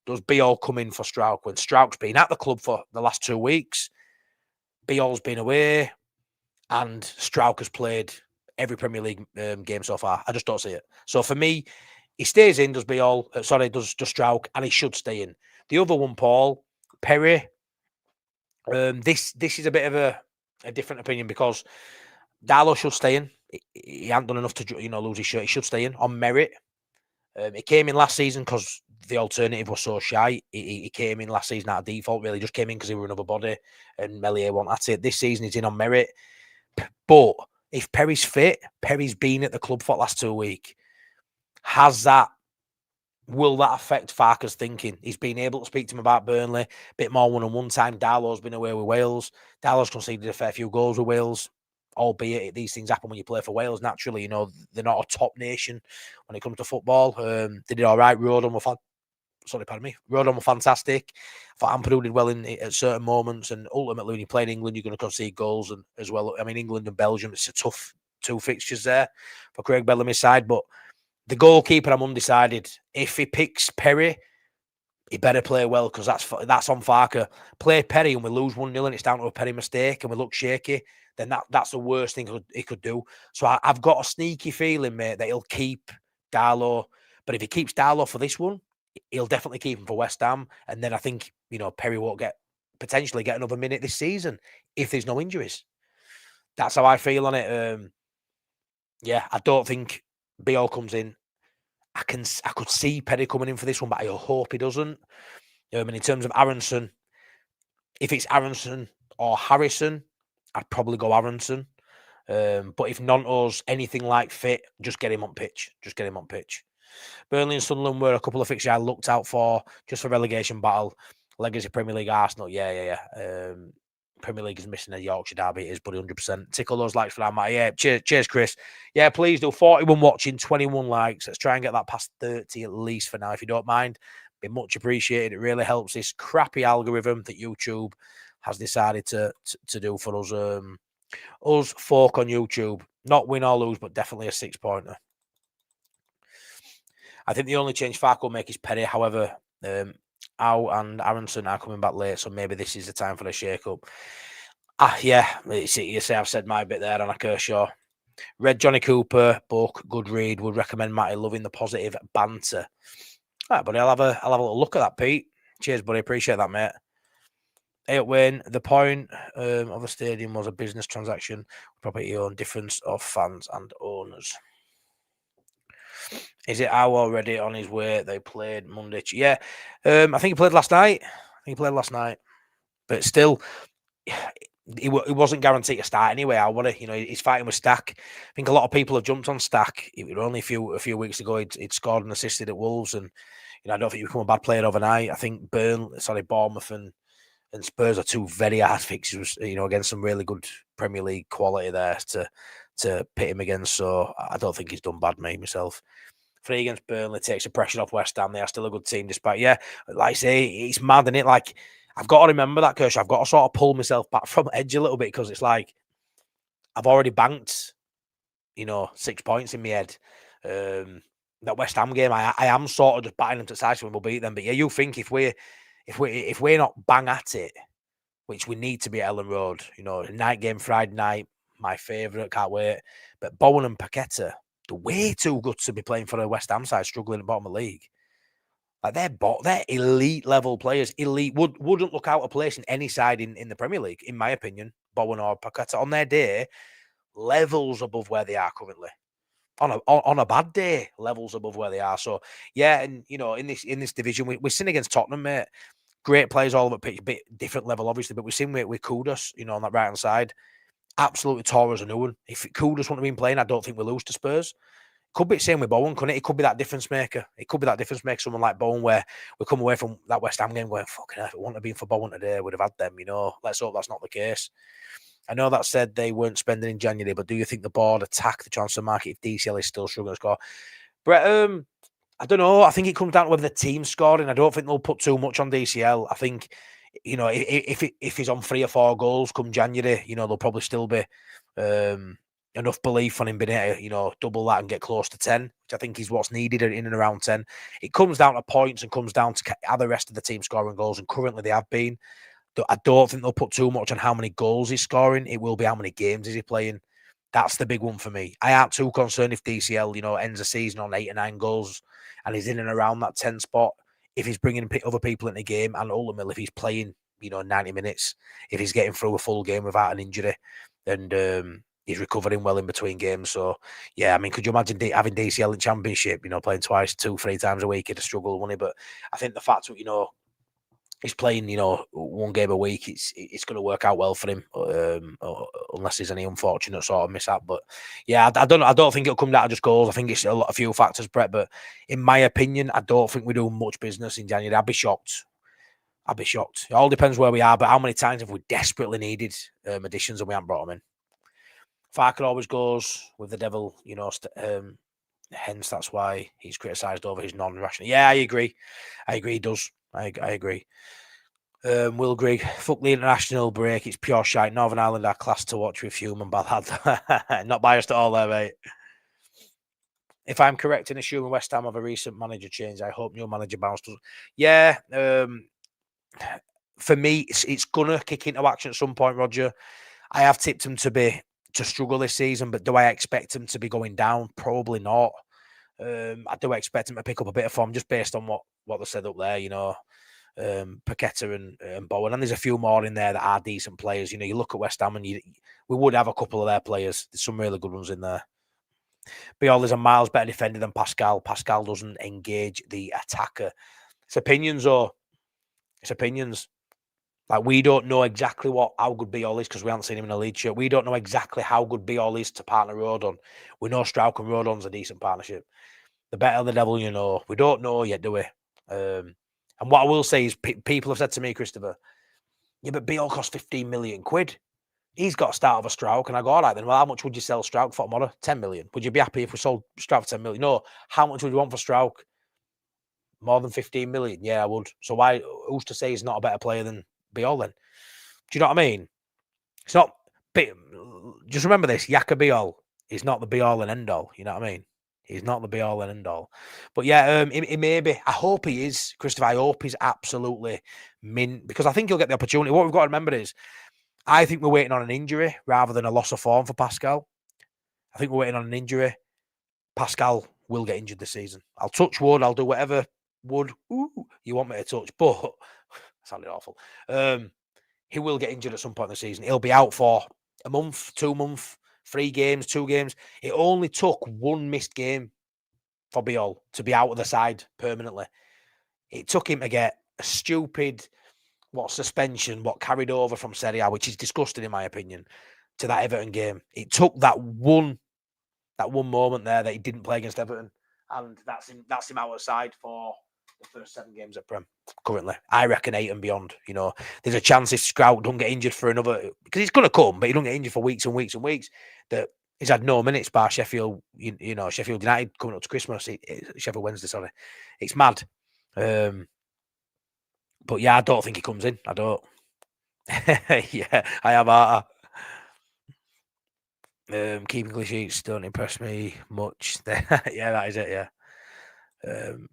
does Bijol come in for Struijk when Struik's been at the club for the last 2 weeks. Bijol's been away. And Struijk has played every Premier League game so far. I just don't see it. So for me, he stays in, does Bijol. Does Struijk, and he should stay in. The other one, Paul, Perri. This is a bit of a different opinion because Darlow should stay in. He hasn't done enough to lose his shirt. He should stay in on merit. He came in last season because the alternative was so shy. He came in last season out of default, really. Just came in because he were another body and Melier won't at it. This season he's in on merit. But if Perry's fit, Perry's been at the club for the last 2 weeks. Will that affect Farke's thinking? He's been able to speak to him about Burnley, a bit more one-on-one time. Darlow's been away with Wales. Darlow's conceded a fair few goals with Wales, albeit these things happen when you play for Wales. Naturally, they're not a top nation when it comes to football. They did all right. Rodon were fantastic. I thought Ampadu did well at certain moments, and ultimately when you play in England, you're going to concede goals and as well. I mean, England and Belgium, it's a tough 2 fixtures there for Craig Bellamy's side, but the goalkeeper, I'm undecided. If he picks Perri, he better play well because that's on Farke. Play Perri and we lose 1-0 and it's down to a Perri mistake and we look shaky, then that's the worst thing he could do. So I've got a sneaky feeling, mate, that he'll keep Darlow. But if he keeps Darlow for this one, he'll definitely keep him for West Ham. And then I think, Perri won't potentially get another minute this season if there's no injuries. That's how I feel on it. I don't think Bijol comes in. I could see Perri coming in for this one, but I hope he doesn't. And in terms of Aaronson, if it's Aaronson or Harrison, I'd probably go Aaronson. But if Nonto's anything like fit, just get him on pitch. Burnley and Sunderland were a couple of fixtures I looked out for just for relegation battle. Legacy Premier League Arsenal, yeah. Premier League is missing a Yorkshire derby. It is, buddy, 100%. Tickle those likes for that, mate. Yeah, cheers, Chris. Yeah, please do. 41 watching, 21 likes. Let's try and get that past 30 at least for now, if you don't mind. Be much appreciated. It really helps this crappy algorithm that YouTube has decided to do for us. Us folk on YouTube. Not win or lose, but definitely a 6-pointer. I think the only change Farke will make is Perri. However, Au and Aaronson are coming back late, so maybe this is the time for the shake-up. You say I've said my bit there on a Kershaw. Read Johnny Cooper book, good read. Would recommend Matty, loving the positive banter. All right, buddy, I'll have a little look at that, Pete. Cheers, buddy. Appreciate that, mate. Hey, Wayne, the point of the stadium was a business transaction, property owned, difference of fans and owners. Is it Howe already on his way? They played Monday. Yeah, I think he played last night. But still, he wasn't guaranteed to start anyway. How would he? You know, he's fighting with Stack. I think a lot of people have jumped on Stack. It was only a few weeks ago he'd scored and assisted at Wolves, and I don't think he become a bad player overnight. I think Bournemouth and Spurs are two very hard fixtures. Against some really good Premier League quality there to pit him against. So I don't think he's done bad, myself. 3 against Burnley takes the pressure off West Ham. They are still a good team, despite, like I say, it's mad, isn't it? Like, I've got to remember that, Kirsch. I've got to sort of pull myself back from edge a little bit, because it's like I've already banked, 6 points in my head. That West Ham game, I am sort of just batting them to sides when we'll beat them. But yeah, you think if we're not bang at it, which we need to be at Ellen Road, night game Friday night, my favourite, can't wait. But Bowen and Paqueta, they're way too good to be playing for a West Ham side struggling at the bottom of the league. Like they're elite level players. Elite wouldn't look out of place in any side in the Premier League, in my opinion. Bowen or Paqueta on their day, levels above where they are currently. On a bad day, levels above where they are. So yeah, and in this division, we're sitting against Tottenham, mate. Great players all over the pitch, a bit different level, obviously, but we've seen with Kudus, on that right hand side, absolutely tore as a new one. If Kudus wouldn't have been playing, I don't think we lose to Spurs. Could be the same with Bowen, couldn't it? It could be that difference maker. Someone like Bowen, where we come away from that West Ham game going, fucking hell, if it wouldn't have been for Bowen today, we'd have had them, Let's hope that's not the case. I know that said they weren't spending in January, but do you think the board attack the transfer market if DCL is still struggling to score? Brett, I don't know. I think it comes down to whether the team's scoring. I don't think they'll put too much on DCL. I think, if he's on 3 or 4 goals come January, there'll probably still be enough belief on him being able to, double that and get close to 10, which I think is what's needed in and around 10. It comes down to points and comes down to how the rest of the team scoring goals, and currently they have been. I don't think they'll put too much on how many goals he's scoring. It will be how many games is he playing. That's the big one for me. I aren't too concerned if DCL, ends the season on 8 or 9 goals and he's in and around that 10 spot. If he's bringing other people in the game, and ultimately if he's playing, 90 minutes, if he's getting through a full game without an injury, and he's recovering well in between games. So, yeah, I mean, could you imagine having DCL in Championship, playing twice, 2-3 times a week? It'd struggle, wouldn't it? But I think the fact that, he's playing, 1 game a week, it's going to work out well for him, unless there's any unfortunate sort of mishap. But yeah, I don't think it'll come down to just goals. I think it's a few factors, Brett. But in my opinion, I don't think we do much business in January. I'd be shocked. It all depends where we are. But how many times have we desperately needed additions and we haven't brought them in? Farke always goes with the devil, hence that's why he's criticised over his non-rational. Yeah, I agree. He does. I agree. Will Grigg, fuck the international break. It's pure shite. Northern Ireland are class to watch with human bad. Not biased at all there, mate. If I'm correct in assuming West Ham have a recent manager change, I hope new manager bounce does. Yeah. For me, it's gonna kick into action at some point, Roger. I have tipped him to struggle this season, but do I expect him to be going down? Probably not. I do expect him to pick up a bit of form just based on what they said up there, Paqueta and Bowen, and there's a few more in there that are decent players. You look at West Ham and we would have a couple of their players. There's some really good ones in there. Bijol is a miles better defender than Pascal. Pascal doesn't engage the attacker. It's opinions. Like, we don't know exactly how good Bijol is because we haven't seen him in a Leeds shirt. We don't know exactly how good Bijol is to partner Rodon. We know Struijk and Rodon's a decent partnership. The better the devil, we don't know yet, do we? And what I will say is, people have said to me, Christopher, yeah, but Bijol cost 15 million quid. He's got to start off a Struijk. And I go, all right, then, well, how much would you sell Struijk for tomorrow? 10 million. Would you be happy if we sold Struijk for 10 million? No. How much would you want for Struijk? More than 15 million? Yeah, I would. So who's to say he's not a better player than Bijol then? Do you know what I mean? It's not. Just remember this: Yaka Bijol is not the be all and end all. You know what I mean? He's not the be all and end all. But yeah, it may be. I hope he is, Christopher. I hope he's absolutely mint, because I think he'll get the opportunity. What we've got to remember is, I think we're waiting on an injury rather than a loss of form for Pascal. I think we're waiting on an injury. Pascal will get injured this season. I'll touch wood. I'll do whatever wood you want me to touch, but sounded awful. He will get injured at some point in the season. He'll be out for a month, 2 months, 3 games, 2 games. It only took 1 missed game for Bijol to be out of the side permanently. It took him to get a stupid suspension, what carried over from Serie A, which is disgusting in my opinion, to that Everton game. It took that one moment there that he didn't play against Everton, and that's him out of the side for the first 7 games at Prem currently. I reckon 8 and beyond. You know, there's a chance if Strout don't get injured for another, because he's going to come, but he don't get injured for weeks and weeks and weeks, that he's had no minutes by Sheffield, you know, Sheffield United coming up to Christmas, Sheffield Wednesday, sorry. It's mad. But yeah, I don't think he comes in. I don't. Yeah, I have Arta. Keeping clean sheets don't impress me much. Yeah, that is it. Yeah.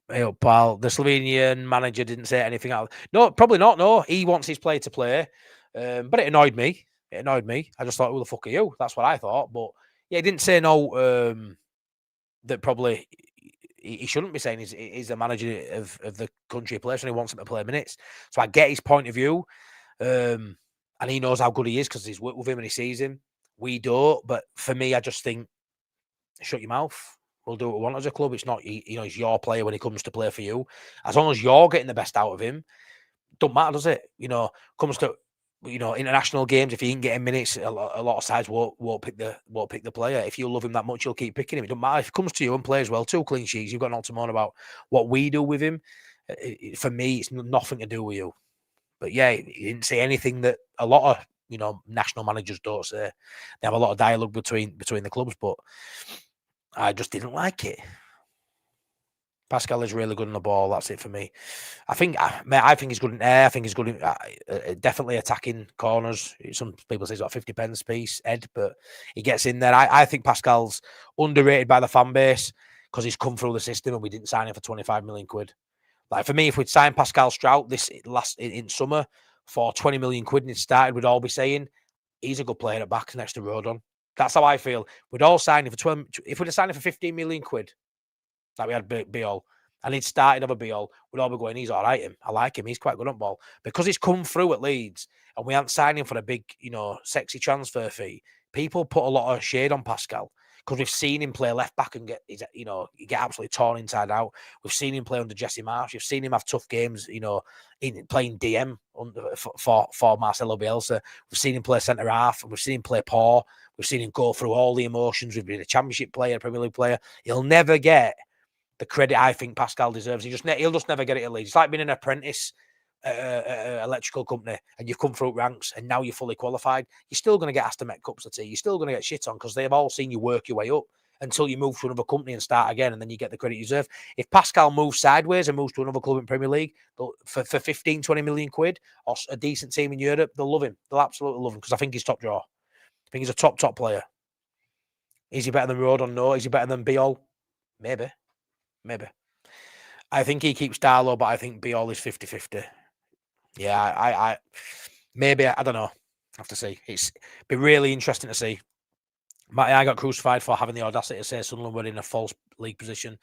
Hey up, pal. The Slovenian manager didn't say anything out. No, probably not. No, he wants his player to play. But it annoyed me. I just thought, who the fuck are you? That's what I thought. But yeah, he didn't say no. That probably he shouldn't be saying he's the manager of the country player, and he wants him to play minutes. So I get his point of view. And he knows how good he is because he's worked with him and he sees him. We don't. But for me, I just think, shut your mouth. We'll do what we want as a club. It's not, you know, he's your player when he comes to play for you. As long as you're getting the best out of him, don't matter, does it? You know, comes to, you know, international games, if he ain't getting minutes, a lot of sides won't pick the player. If you love him that much, you'll keep picking him. It doesn't matter if he comes to you and plays well, 2 clean sheets. You've got nothing to moan about. What we do with him, for me, it's nothing to do with you. But yeah, he didn't say anything that a lot of, you know, national managers don't say. They have a lot of dialogue between the clubs, but I just didn't like it. Pascal is really good on the ball. That's it for me. I think he's good in air. I think he's good in definitely attacking corners. Some people say he's got 50 pence piece, Ed, but he gets in there. I think Pascal's underrated by the fan base because he's come through the system and we didn't sign him for 25 million quid. Like for me, if we'd signed Pascal Strout in summer for 20 million quid and it started, we'd all be saying he's a good player at back next to Rodon. That's how I feel. We'd all sign him for 12. If we'd have signed him for 15 million quid, like we had Bijol, and he'd started over Bijol, we'd all be going, he's all right. I like him. He's quite good on ball. Because he's come through at Leeds and we aren't signing him for a big, you know, sexy transfer fee, people put a lot of shade on Pascal because we've seen him play left back and get absolutely torn inside out. We've seen him play under Jesse Marsh. You've seen him have tough games, you know, playing DM for Marcelo Bielsa. We've seen him play centre half and we've seen him play poor. We've seen him go through all the emotions. We've been a championship player, a Premier League player. He'll never get the credit I think Pascal deserves. He'll just never get it at Leeds. It's like being an apprentice at an electrical company and you've come through ranks and now you're fully qualified. You're still going to get asked to make cups of tea. You're still going to get shit on because they've all seen you work your way up until you move to another company and start again, and then you get the credit you deserve. If Pascal moves sideways and moves to another club in Premier League for 15, 20 million quid or a decent team in Europe, they'll love him. They'll absolutely love him because I think he's top draw. I think he's a top player. Is he better than Rodon? No. Is he better than Bijol? Maybe. I think he keeps Darlow, but I think Bijol is 50-50. Yeah, I maybe, I don't know. I have to see. It's be really interesting to see. I got crucified for having the audacity to say Sunderland were in a false league position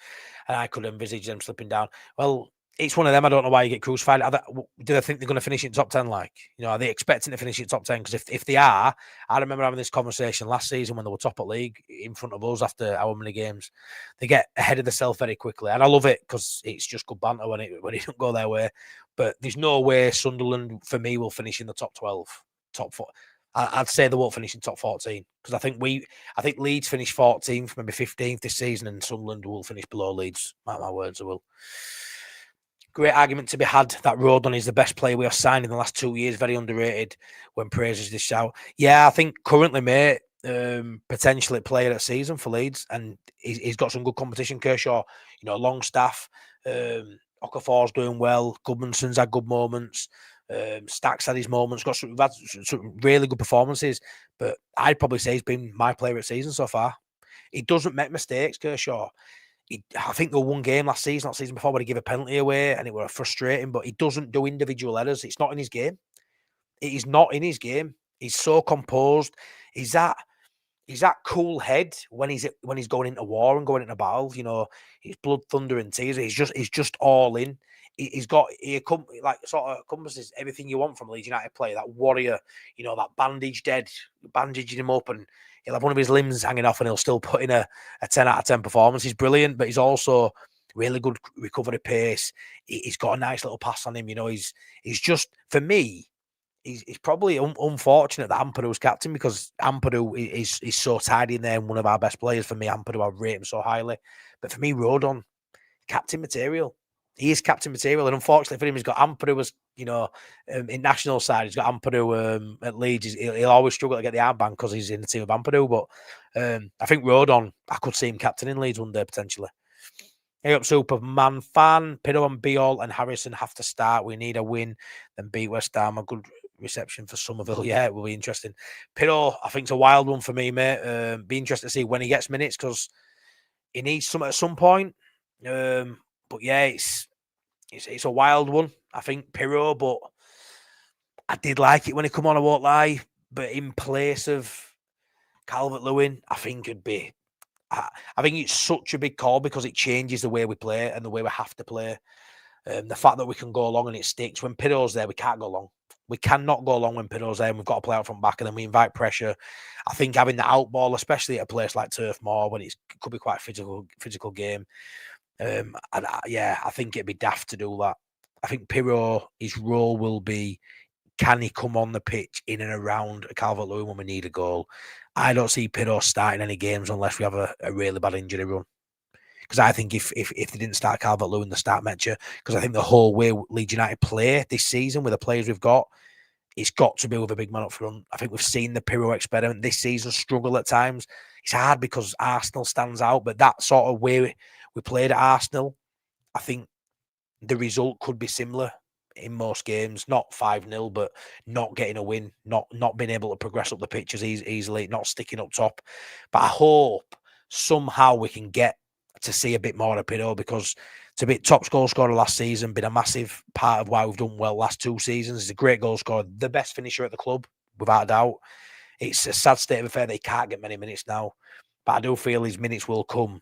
and I could envisage them slipping down. Well, it's one of them. I don't know why you get crucified. Do they think they're going to finish in top 10? Like, you know, are they expecting to finish in top 10? Because if they are, I remember having this conversation last season when they were top at league in front of us after how many games. They get ahead of themselves very quickly. And I love it because it's just good banter when it don't go their way. But there's no way Sunderland, for me, will finish in the top 12, top 4. I'd say they won't finish in top 14 because I think Leeds finish 14th, maybe 15th this season, and Sunderland will finish below Leeds. Mark my words, I will. Great argument to be had that Rodon is the best player we have signed in the last 2 years. Very underrated when praises this out. Yeah, I think currently, mate, potentially player of the season for Leeds, and he's got some good competition. Kershaw, you know, Longstaff, Okafor's doing well. Gudmundsson's had good moments. Stacks had his moments. We've had some really good performances, but I'd probably say he's been my player of the season so far. He doesn't make mistakes, Kershaw. I think there was one game last season, not season before, where he gave a penalty away and it was frustrating, but he doesn't do individual errors. It's not in his game. It is not in his game. He's so composed. He's that cool head when he's going into war and going into battle. You know, he's blood, thunder, and tears. He's just all in. He sort of encompasses everything you want from a Leeds United player. That warrior, you know, that bandaging him up, and he'll have one of his limbs hanging off and he'll still put in a 10 out of 10 performance. He's brilliant, but he's also really good recovery pace. He's got a nice little pass on him. He's just, for me, he's probably unfortunate that Ampadu captain, because Ampadu is so tidy in there and one of our best players. For me, Ampadu, I rate him so highly. But for me, Rodon, captain material. He is captain material, and unfortunately for him, he's got Ampadu as, in national side. He's got Ampadu at Leeds. He'll always struggle to get the armband because he's in the team of Ampadu. But I think Rodon, I could see him captain in Leeds one day potentially. Hey up, Superman fan. Pirro and Bijol and Harrison have to start. We need a win, then beat West Ham. A good reception for Somerville. Yeah, it will be interesting. Pirro, I think, it's a wild one for me, mate. Be interested to see when he gets minutes, because he needs some at some point. But yeah, it's a wild one, I think, Pirro. But I did like it when he come on, I won't lie. But in place of Calvert-Lewin, I think it'd be. I think it's such a big call because it changes the way we play and the way we have to play. The fact that we can go long and it sticks. When Pirro's there, we can't go long. We cannot go long when Pirro's there, and we've got to play out from back, and then we invite pressure. I think having the out ball, especially at a place like Turf Moor, when it could be quite a physical game. I think it'd be daft to do that. I think Pirro, his role will be, can he come on the pitch in and around Calvert-Lewin when we need a goal? I don't see Pirro starting any games unless we have a really bad injury run. Because I think if they didn't start Calvert-Lewin, they start Metcher. Because I think the whole way Leeds United play this season with the players we've got, it's got to be with a big man up front. I think we've seen the Pirro experiment this season struggle at times. It's hard because Arsenal stands out, but that sort of way we played at Arsenal, I think the result could be similar in most games. Not 5-0, but not getting a win, not being able to progress up the pitch as easily, not sticking up top. But I hope somehow we can get to see a bit more of Pirro, because to be top goal scorer last season, been a massive part of why we've done well last 2 seasons. He's a great goal scorer, the best finisher at the club, without a doubt. It's a sad state of affair that he can't get many minutes now, but I do feel his minutes will come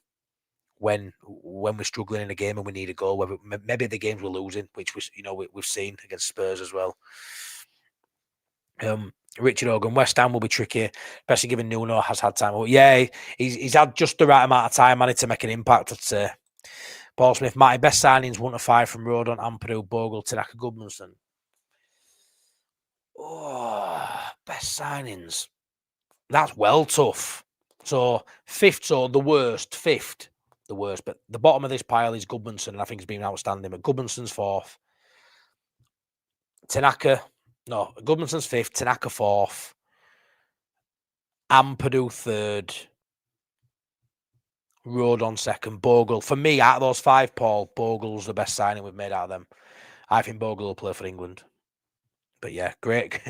when we're struggling in a game and we need a goal. Whether maybe the games we're losing, which was we've seen against Spurs as well. Richard Hogan, West Ham will be tricky, especially given Nuno has had time. Well, yeah, he's had just the right amount of time, managed to make an impact, I'd say. Paul Smith, Matty, best signings 1 to 5 from Rodon, Ampadu, Bogle, Tanaka, Goodmanson. Oh, best signings. That's well tough. So fifth, the worst, but the bottom of this pile is Goodmanson, and I think he's been outstanding. But Goodmanson's 4th. Goodmanson's 5th, Tanaka 4th. Ampadu 3rd. Rodon 2nd. Bogle. For me, out of those 5, Paul, Bogle's the best signing we've made out of them. I think Bogle will play for England. But yeah, great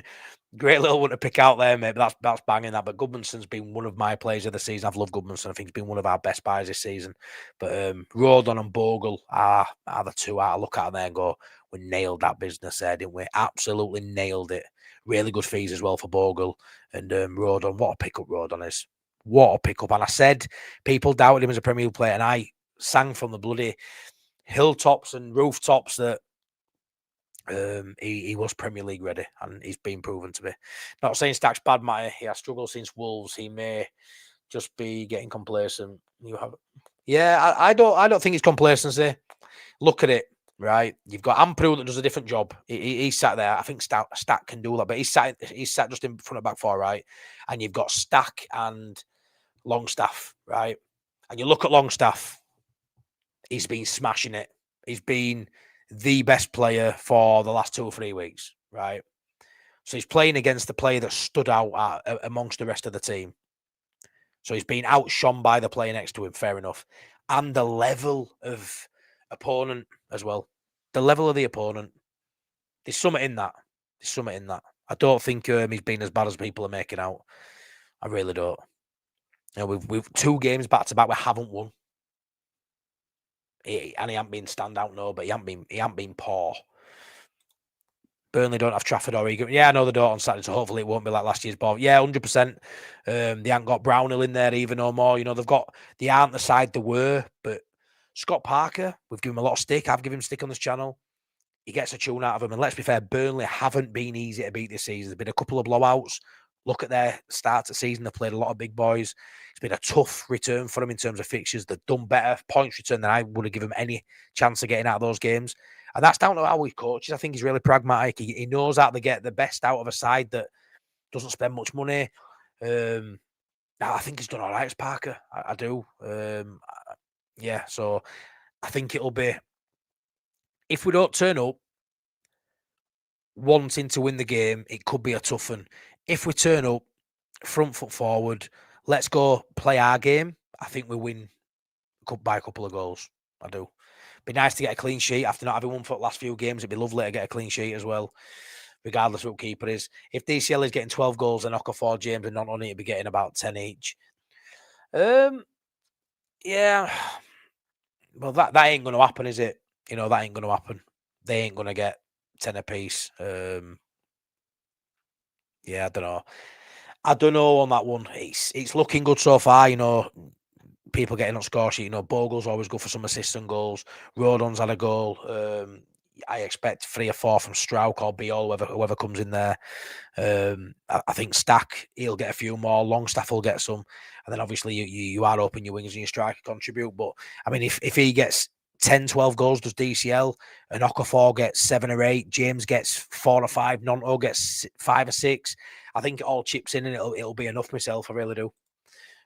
little one to pick out there, mate. But that's banging that. But Goodmanson's been one of my players of the season. I've loved Goodmanson. I think he's been one of our best buys this season. But Rodon and Bogle are the 2 I look at there and go, we nailed that business there, didn't we? Absolutely nailed it. Really good fees as well for Bogle. And Rodon, what a pickup Rodon is. What a pickup. And I said people doubted him as a Premier League player, and I sang from the bloody hilltops and rooftops that he was Premier League ready, and he's been proven to be. Not saying Stack's bad, Matty. He has struggled since Wolves. He may just be getting complacent. I don't think it's complacency. Look at it, right? You've got Ampadu that does a different job. He sat there. I think Stack can do that, but he's sat just in front of back 4, right? And you've got Stack and Longstaff, right? And you look at Longstaff. He's been smashing it. He's been the best player for the last 2 or 3 weeks, right? So he's playing against the player that stood out amongst the rest of the team. So he's been outshone by the player next to him, fair enough. And the level of opponent as well. The level of the opponent. There's something in that. I don't think he's been as bad as people are making out. I really don't. We've 2 games back to back we haven't won. And he hasn't been standout, no, but he hasn't been poor. Burnley don't have Trafford or Egan. Yeah, I know they don't on Saturday, so hopefully it won't be like last year's ball. Yeah, 100%. They haven't got Brownhill in there even no more. They aren't the side they were, but Scott Parker, we've given him a lot of stick. I've given him stick on this channel. He gets a tune out of him. And let's be fair, Burnley haven't been easy to beat this season. There's been a couple of blowouts, Look at their start to season. They've played a lot of big boys. It's been a tough return for them in terms of fixtures. They've done better points return than I would have given them any chance of getting out of those games. And that's down to how he coaches. I think he's really pragmatic. He knows how to get the best out of a side that doesn't spend much money. I think he's done all right as Parker. I do. Yeah, so I think it'll be, if we don't turn up wanting to win the game, it could be a tough one. If we turn up, front foot forward, let's go play our game, I think we win by a couple of goals. I do. Be nice to get a clean sheet after not having one for the last few games. It'd be lovely to get a clean sheet as well, regardless of who keeper is. If DCL is getting 12 goals and Okafor, James and Nottingham to be getting about 10 each. Yeah. Well, that ain't going to happen, is it? That ain't going to happen. They ain't going to get 10 apiece. Yeah, I don't know on that one. It's looking good so far. People getting on score sheet. Bogle's always good for some assists and goals. Rodon's had a goal. I expect 3 or 4 from Struijk or Bijol, whoever comes in there. I think Stack, he'll get a few more. Longstaff will get some. And then obviously you are open your wingers and your striker contribute. But I mean, if he gets 10, 12 goals, does DCL, and Okafor gets 7 or 8, James gets 4 or 5, Nonto gets 5 or 6, I think it all chips in and it'll be enough myself. I really do.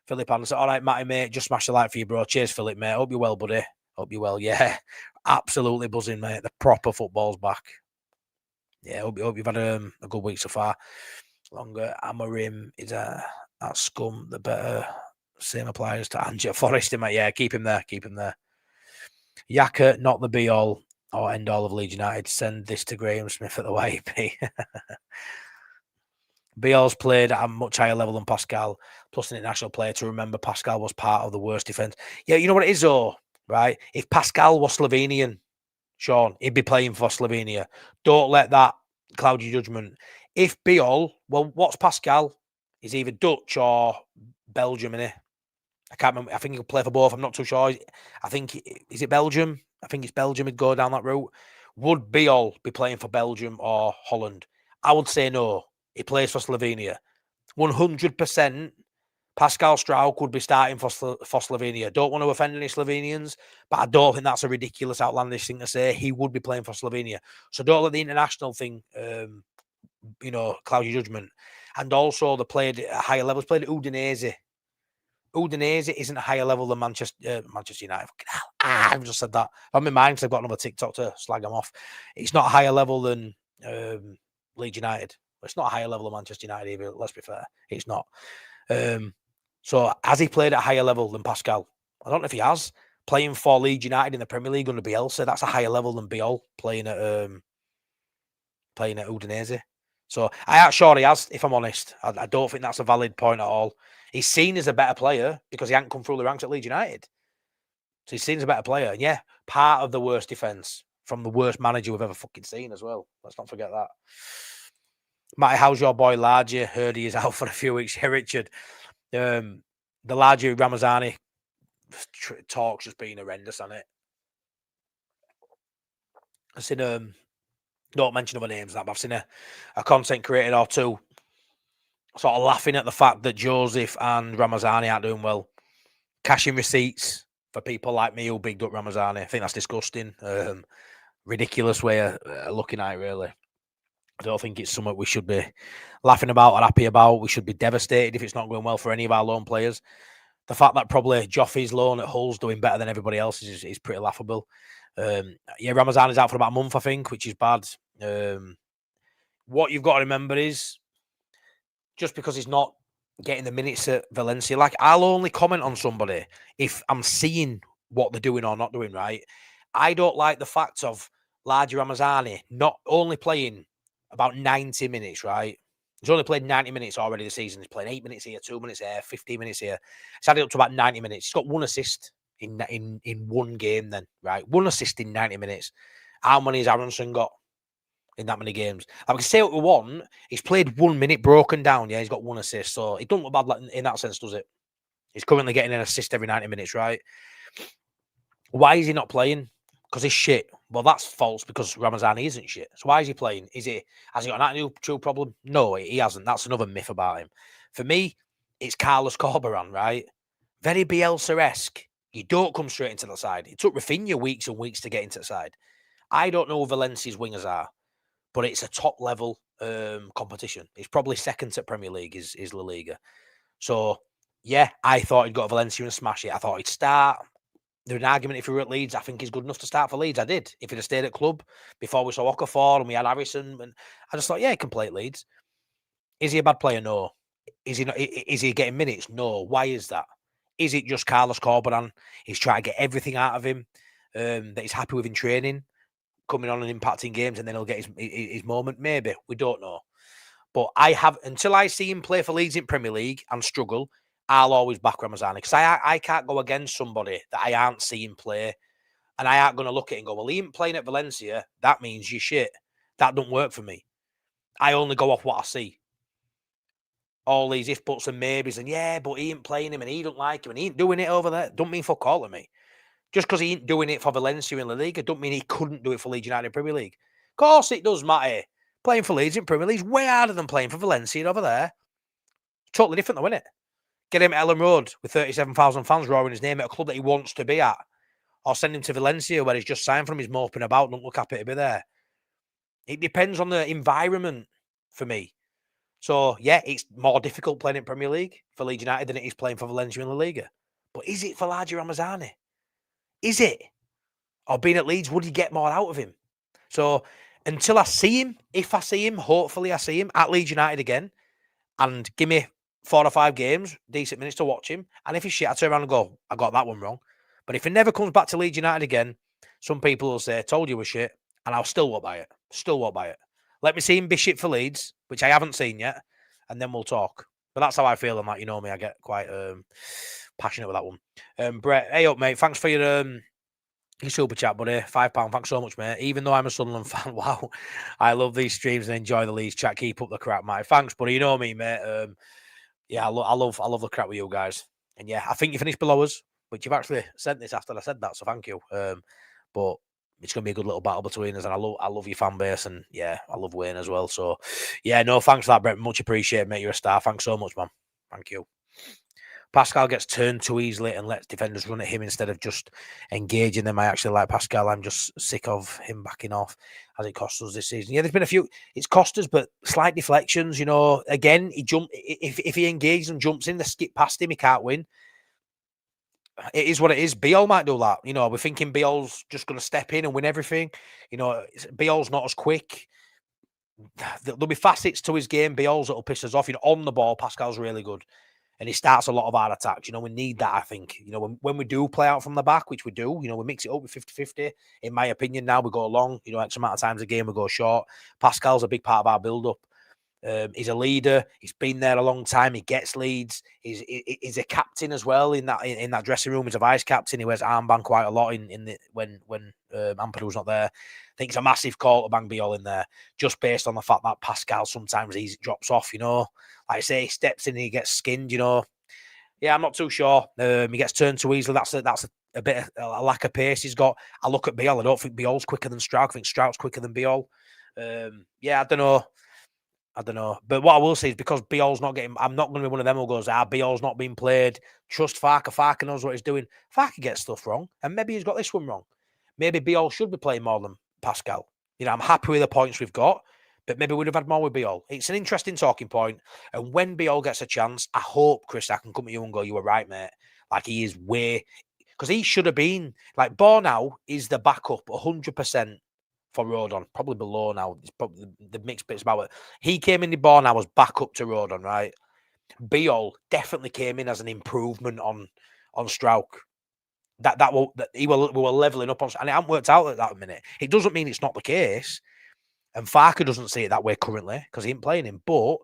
Philip Anderson, all right, Matty, mate, just smash the light for you, bro. Cheers, Philip, mate. Hope you're well, buddy. Hope you're well. Yeah, absolutely buzzing, mate. The proper football's back. Yeah, hope you've had a good week so far. Longer Amorim is at Scum. The better same applies to Angel Forrest, mate. Yeah, keep him there. Yaka, not the be all or end all of Leeds United. Send this to Graham Smith at the YP. Bijol's played at a much higher level than Pascal, plus an international player to remember Pascal was part of the worst defence. Yeah, you know what it is, though, right? If Pascal was Slovenian, Sean, he'd be playing for Slovenia. Don't let that cloud your judgment. If Bijol, well, what's Pascal? He's either Dutch or Belgium, innit? I can't remember. I think he'll play for both. I'm not too sure. I think, is it Belgium? I think it's Belgium he'd go down that route. Would Bijol be playing for Belgium or Holland? I would say no. He plays for Slovenia. 100% Pascal Struijk would be starting for Slovenia. Don't want to offend any Slovenians, but I don't think that's a ridiculous, outlandish thing to say. He would be playing for Slovenia. So don't let the international thing, cloud your judgment. And also, they played at higher levels. Played at Udinese. Udinese isn't a higher level than Manchester United. I've just said that. I'm in mind because I've got another TikTok to slag them off. It's not a higher level than Leeds United. It's not a higher level than Manchester United either, let's be fair. It's not. So has he played at a higher level than Pascal? I don't know if he has. Playing for Leeds United in the Premier League under Bielsa, that's a higher level than Bijol playing at Udinese. So I am sure he has, if I'm honest. I don't think that's a valid point at all. He's seen as a better player because he hasn't come through the ranks at Leeds United. So he's seen as a better player. And yeah, part of the worst defence from the worst manager we've ever fucking seen as well. Let's not forget that. Matty, how's your boy Larger? Heard he is out for a few weeks. Here, Richard. The Larger Ramazani talk's just been horrendous on it. I've seen, don't mention other names, but I've seen a content creator or two sort of laughing at the fact that Joseph and Ramazani aren't doing well. Cashing receipts for people like me who bigged up Ramazani. I think that's disgusting. Ridiculous way of looking at it, really. I don't think it's something we should be laughing about or happy about. We should be devastated if it's not going well for any of our loan players. The fact that probably Joffrey's loan at Hull's doing better than everybody else is pretty laughable. Ramazan is out for about a month, I think, which is bad. What you've got to remember is just because he's not getting the minutes at Valencia, like, I'll only comment on somebody if I'm seeing what they're doing or not doing right. I don't like the fact of Larger Ramazani not only playing about 90 minutes, right? He's only played 90 minutes already this season. He's played 8 minutes here, 2 minutes here, 15 minutes here. He's had it up to about 90 minutes. He's got 1 assist in one game then, right? 1 assist in 90 minutes. How many has Aaronson got in that many games? I can say what we want. He's played 1 minute broken down. Yeah, he's got 1 assist. So it doesn't look bad in that sense, does it? He's currently getting an assist every 90 minutes, right? Why is he not playing? Because he's shit. Well, that's false because Ramazani isn't shit. So why is he playing? Has he got an attitude problem? No, he hasn't. That's another myth about him. For me, it's Carlos Corberan, right? Very Bielsa-esque. You don't come straight into the side. It took Rafinha weeks and weeks to get into the side. I don't know who Valencia's wingers are, but it's a top level competition. It's probably second to Premier League is La Liga. So yeah, I thought he'd go to Valencia and smash it. I thought he'd start. There's an argument if he were at Leeds, I think he's good enough to start for Leeds. I did. If he'd have stayed at club before we saw Okafor and we had Harrison, and I just thought, yeah, he can play at Leeds. Is he a bad player? No. Is he not? Is he getting minutes? No. Why is that? Is it just Carlos Corberan? He's trying to get everything out of him that he's happy with in training, coming on and impacting games, and then he'll get his moment. Maybe we don't know. But I have until I see him play for Leeds in Premier League and struggle. I'll always back Ramazani because I can't go against somebody that I aren't seeing play, and I aren't going to look at it and go, well, he ain't playing at Valencia. That means you shit. That don't work for me. I only go off what I see. All these if buts and maybes, and yeah, but he ain't playing him, and he don't like him, and he ain't doing it over there. Don't mean fuck all to me. Just because he ain't doing it for Valencia in La Liga, don't mean he couldn't do it for Leeds United in Premier League. Of course, it does matter. Playing for Leeds in Premier League is way harder than playing for Valencia over there. Totally different, though, isn't it? Get him at Ellen Road with 37,000 fans roaring his name at a club that he wants to be at. Or send him to Valencia where he's just signed from, he's moping about, don't look happy to be there. It depends on the environment for me. So, yeah, it's more difficult playing in Premier League for Leeds United than it is playing for Valencia in La Liga. But is it for Largy Ramazani? Is it? Or being at Leeds, would he get more out of him? So, until I see him, if I see him, hopefully I see him at Leeds United again, and give me 4 or 5 games, decent minutes to watch him. And if he's shit, I turn around and go, I got that one wrong. But if he never comes back to Leeds United again, some people will say, told you was shit, and I'll still won't buy it. Still won't buy it. Let me see him be shit for Leeds, which I haven't seen yet, and then we'll talk. But that's how I feel on that. You know me, I get quite passionate with that one. Brett, hey up, mate. Thanks for your super chat, buddy. £5. Thanks so much, mate. Even though I'm a Sunderland fan, wow, I love these streams and enjoy the Leeds chat. Keep up the crap, mate. Thanks, buddy. You know me, mate. Yeah, I love the crap with you guys. And yeah, I think you finished below us, which you've actually sent this after I said that, so thank you. But it's gonna be a good little battle between us, and I love your fan base, and yeah, I love Wayne as well. So yeah, no, thanks for that, Brett. Much appreciated, mate. You're a star. Thanks so much, man. Thank you. Pascal gets turned too easily and lets defenders run at him instead of just engaging them. I actually like Pascal. I'm just sick of him backing off as it costs us this season. Yeah, there's been a few. It's cost us, but slight deflections. You know, again, he jump if he engages and jumps in, they skip past him. He can't win. It is what it is. Bijol might do that. You know, we're thinking Bijol's just going to step in and win everything. You know, Bijol's not as quick. There'll be facets to his game. Bijol's that'll piss us off. You know, on the ball, Pascal's really good. And he starts a lot of our attacks. You know, we need that, I think. You know, when we do play out from the back, which we do, you know, we mix it up with 50-50. In my opinion, now we go long. You know, X amount of times a game we go short. Pascal's a big part of our build-up. He's a leader. He's been there a long time. He gets leads. He's a captain as well in that dressing room. He's a vice captain. He wears armband quite a lot when Ampadu's not there. I think it's a massive call to bang Bijol in there, just based on the fact that Pascal sometimes he drops off. You know, like I say, he steps in and he gets skinned. You know, yeah, I'm not too sure. He gets turned too easily. That's a bit of a lack of pace he's got. I look at Bijol. I don't think Bijol's quicker than Struijk. I think Struik's quicker than Bijol. Yeah, I don't know. But what I will say is because Bijol's not getting, I'm not going to be one of them who goes, Bijol's not being played. Trust Farke. Farke knows what he's doing. Farke gets stuff wrong. And maybe he's got this one wrong. Maybe Bijol should be playing more than Pascal. You know, I'm happy with the points we've got, but maybe we'd have had more with Bijol. It's an interesting talking point. And when Bijol gets a chance, I hope, Chris, I can come to you and go, you were right, mate. Like he is because he should have been, like Bornau is the backup 100%. For Rodon, probably below now. It's probably the mixed bits about it. He came in the ball now as backup to Rodon, right? Bijol definitely came in as an improvement on Struijk. We were leveling up on, and it hasn't worked out at that minute. It doesn't mean it's not the case, and Farke doesn't see it that way currently because he ain't playing him. But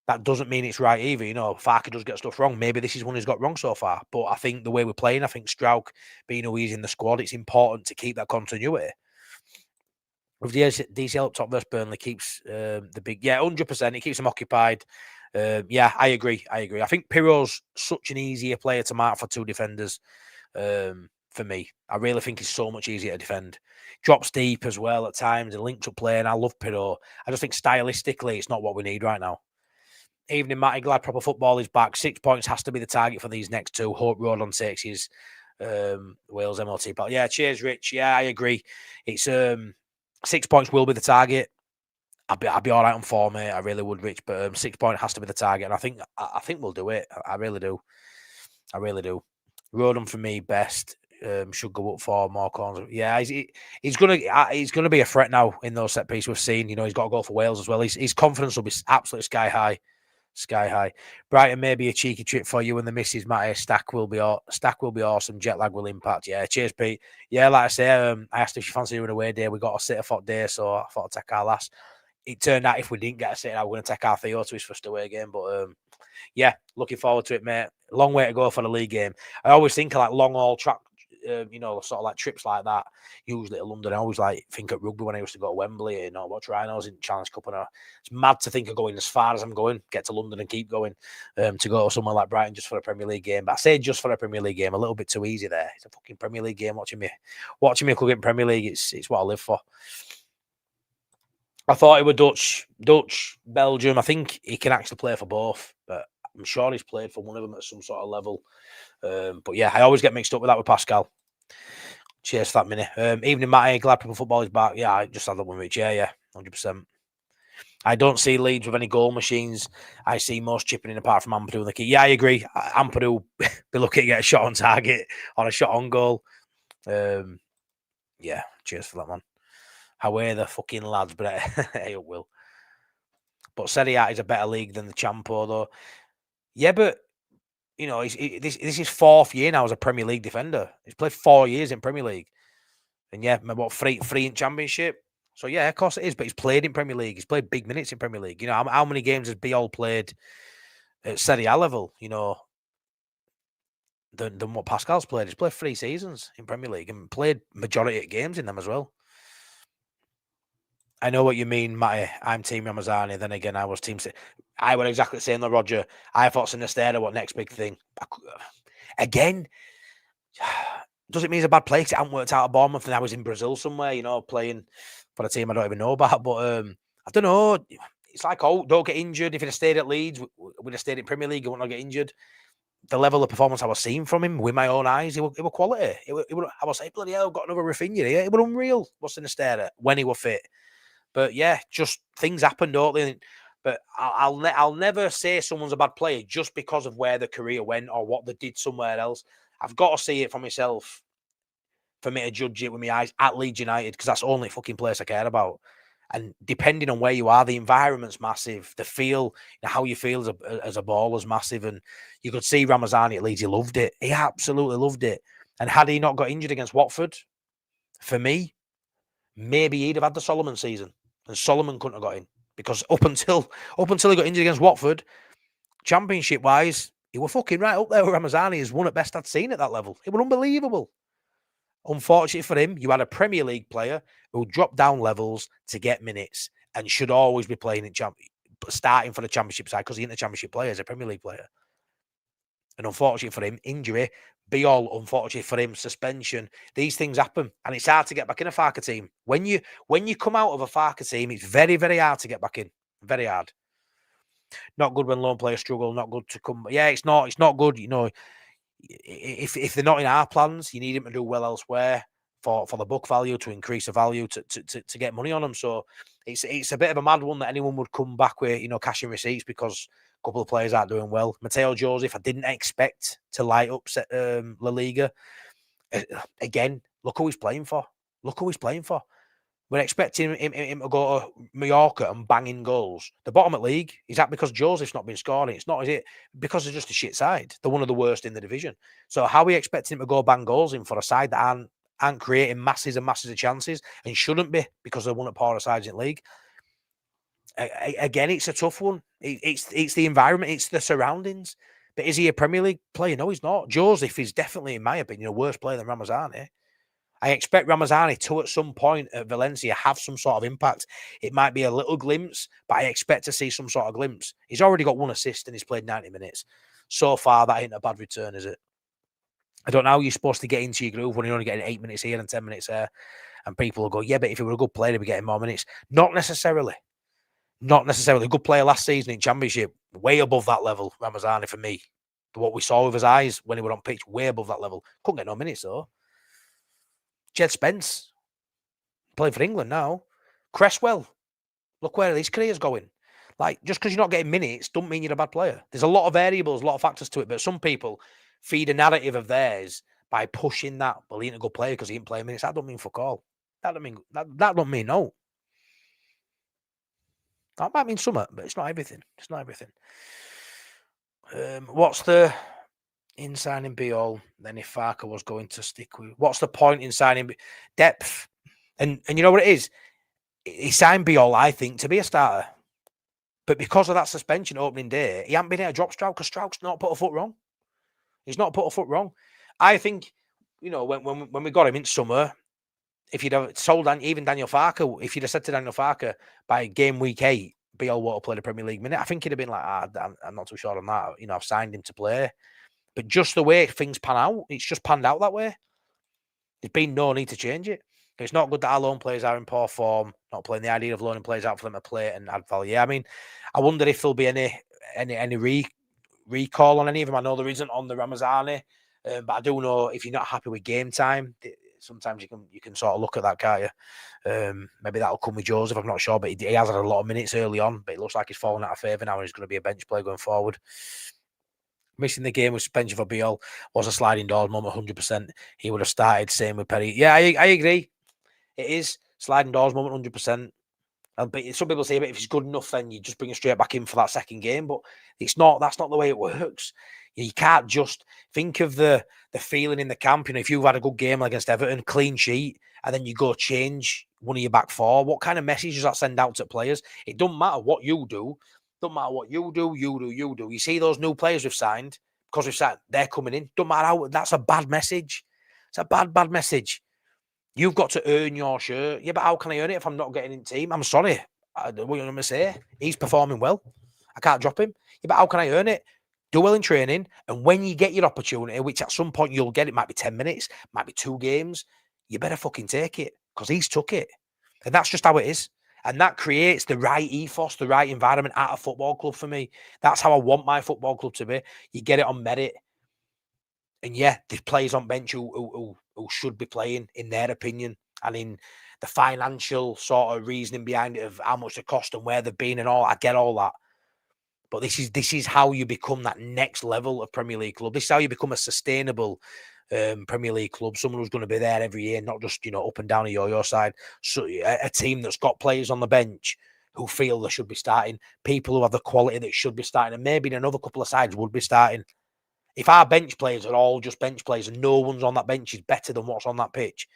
that doesn't mean it's right either. You know, Farke does get stuff wrong. Maybe this is one he's got wrong so far. But I think the way we're playing, I think Struijk being who he's in the squad, it's important to keep that continuity. With the DCL up top versus Burnley keeps the big 100%. It keeps them occupied. Yeah, I agree. I think Pirro's such an easier player to mark for two defenders. for me. I really think he's so much easier to defend. Drops deep as well at times and links up play, and I love Perri. I just think stylistically it's not what we need right now. Evening, Matty, glad proper football is back. 6 points has to be the target for these next two. Hope Rodon takes his Wales MLT. But yeah, cheers, Rich. Yeah, I agree. It's 6 points will be the target. I'd be all right on 4, mate. I really would, Rich. But 6 point has to be the target, and I think we'll do it. I really do. I really do. Rodon for me best. Should go up 4 more corners. Yeah, he's gonna be a threat now in those set pieces we've seen. You know, he's got to go for Wales as well. His confidence will be absolutely sky high. Sky high. Brighton may be a cheeky trip for you and the missus, Matty. Stack will be awesome. Jet lag will impact. Yeah, cheers, Pete. Yeah, like I say, I asked if she fancied doing an away day. We got a sitter for day, so I thought I'd take our last. It turned out if we didn't get a sitter, we're going to take our Theo to his first away game. But yeah, looking forward to it, mate. Long way to go for the league game. I always think of like long haul track, you know, sort of like trips like that. Usually to London, I always like think of rugby when I used to go to Wembley, you know, watch Rhinos in Challenge Cup, and it's mad to think of going as far as I'm going, get to London and keep going, to go somewhere like Brighton just for a Premier League game. But I say just for a Premier League game, a little bit too easy there. It's a fucking Premier League game. Watching me cook in Premier League, it's what I live for. I thought he was Dutch, Belgium. I think he can actually play for both, but I'm sure he's played for one of them at some sort of level. But yeah, I always get mixed up with that with Pascal. Cheers for that, Minnie. Evening, Matty. Glad proper football is back. Yeah, I just had that one, Rich. Yeah, 100%. I don't see Leeds with any goal machines. I see most chipping in apart from Ampadu and the key. Yeah, I agree. Ampadu be looking to get a shot on target on a shot on goal. Yeah, cheers for that, man. How are the fucking lads? But hey, it will. But Serie A is a better league than the Champo, though. Yeah, but you know, this is his 4th year now as a Premier League defender. He's played 4 years in Premier League, and yeah, what three in Championship. So yeah, of course it is. But he's played in Premier League. He's played big minutes in Premier League. You know, how many games has Bijol played at Serie A level? You know, than what Pascal's played. He's played 3 seasons in Premier League and played majority of games in them as well. I know what you mean, Matty. I'm Team Ramazani. Then again, I was Team. I was exactly the same, though, Roger. I thought Sinistera, what next big thing? Again, does it mean he's a bad player? It hasn't worked out at Bournemouth, and I was in Brazil somewhere, you know, playing for a team I don't even know about. But I don't know. It's like, oh, don't get injured. If he'd have stayed at Leeds, we'd have stayed in Premier League. He wouldn't get injured. The level of performance I was seeing from him with my own eyes, it was quality. I was like, bloody hell, got another Rafinha here. It was unreal. What's Sinistera when he was fit? But yeah, just things happen, don't they? But I'll never say someone's a bad player just because of where the career went or what they did somewhere else. I've got to see it for myself for me to judge it with my eyes at Leeds United, because that's the only fucking place I care about. And depending on where you are, the environment's massive. The feel, how you feel as a baller is massive. And you could see Ramazani at Leeds, he loved it. He absolutely loved it. And had he not got injured against Watford, for me, maybe he'd have had the Solomon season. And Solomon couldn't have got in, because up until he got injured against Watford, Championship wise, he was fucking right up there with Ramazani as one at best I'd seen at that level. It was unbelievable. Unfortunately for him, you had a Premier League player who dropped down levels to get minutes and should always be playing in starting for the Championship side, because he ain't a Championship player, he's a Premier League player. And unfortunately for him, injury. Bijol, unfortunately for him, suspension. These things happen, and it's hard to get back in a Farke team. When you come out of a Farke team, it's very, very hard to get back in. Very hard. Not good when lone players struggle. Not good to come. Yeah, it's not good. You know, if they're not in our plans, you need them to do well elsewhere for the book value, to increase the value, to get money on them. So it's a bit of a mad one that anyone would come back with, you know, cashing receipts because a couple of players aren't doing well. Mateo Joseph, I didn't expect to light up La Liga. Again, look who he's playing for. We're expecting him to go to Mallorca and bang in goals. The bottom at league, is that because Joseph's not been scoring? It's not, is it? Because they're just a shit side. They're one of the worst in the division. So how are we expecting him to go bang goals in for a side that aren't creating masses and masses of chances, and shouldn't be, because they're one of the poorer sides in the league? Again, it's a tough one. It's the environment, it's the surroundings. But is he a Premier League player? No, he's not. Joseph is definitely, in my opinion, a worse player than Ramazani. I expect Ramazani to, at some point at Valencia, have some sort of impact. It might be a little glimpse, but I expect to see some sort of glimpse. He's already got 1 assist and he's played 90 minutes. So far, that ain't a bad return, is it? I don't know how you're supposed to get into your groove when you're only getting 8 minutes here and 10 minutes there. And people will go, yeah, but if he were a good player, he'd be getting more minutes. Not necessarily. Not necessarily. A good player last season in Championship, way above that level, Ramazani, for me. What we saw with his eyes when he were on pitch, way above that level. Couldn't get no minutes, though. Jed Spence, playing for England now. Cresswell, look where his career's going. Like, just because you're not getting minutes, don't mean you're a bad player. There's a lot of variables, a lot of factors to it, but some people feed a narrative of theirs by pushing that, well, he ain't a good player because he ain't playing minutes. That don't mean fuck all. That don't mean no. That might mean something, but it's not everything. It's not everything. What's the in signing Bijol? Then if Farke was going to stick with, what's the point in signing depth? And you know what it is? He signed Bijol, I think, to be a starter. But because of that suspension opening day, he hasn't been able to drop Struijk because Struik's not put a foot wrong. He's not put a foot wrong. I think, you know, when we got him in summer, if you'd have sold even Daniel Farke, if you'd have said to Daniel Farke by game week 8, Bijol won't have played a Premier League minute, I think he'd have been like, I'm not too sure on that. You know, I've signed him to play. But just the way things pan out, it's just panned out that way. There's been no need to change it. It's not good that our loan players are in poor form, not playing. The idea of loaning players out for them to play and add value. I mean, I wonder if there'll be any recall on any of them. I know there isn't on the Ramazani, but I do know if you're not happy with game time, sometimes you can sort of look at that, can't you? Maybe that'll come with Joseph. I'm not sure, but he has had a lot of minutes early on. But it looks like he's fallen out of favour now, and he's going to be a bench player going forward. Missing the game with suspension for Bijol was a sliding doors moment, 100%. He would have started. Same with Perri. Yeah, I agree. It is sliding doors moment, 100%. But some people say, but if he's good enough, then you just bring him straight back in for that second game. But it's not. That's not the way it works. You can't just think of the feeling in the camp. You know, if you've had a good game against Everton, clean sheet, and then you go change one of your back four, what kind of message does that send out to players? It doesn't matter what you do. Don't matter what you do. You see those new players we've signed, because we've signed, they're coming in. Don't matter how, that's a bad message. It's a bad message. You've got to earn your shirt. Yeah, but how can I earn it if I'm not getting in team? I'm sorry. What are you going to say? He's performing well. I can't drop him. Yeah, but how can I earn it? Do well in training. And when you get your opportunity, which at some point you'll get, it might be 10 minutes, might be 2 games, you better fucking take it because he's took it. And that's just how it is. And that creates the right ethos, the right environment at a football club for me. That's how I want my football club to be. You get it on merit. And yeah, there's players on bench who should be playing, in their opinion, and in the financial sort of reasoning behind it of how much they cost and where they've been and all. I get all that. But this is how you become that next level of Premier League club. This is how you become a sustainable Premier League club, someone who's going to be there every year, not just, you know, up and down a yo-yo side. So a team that's got players on the bench who feel they should be starting, people who have the quality that should be starting, and maybe in another couple of sides would be starting. If our bench players are all just bench players and no one's on that bench is better than what's on that pitch,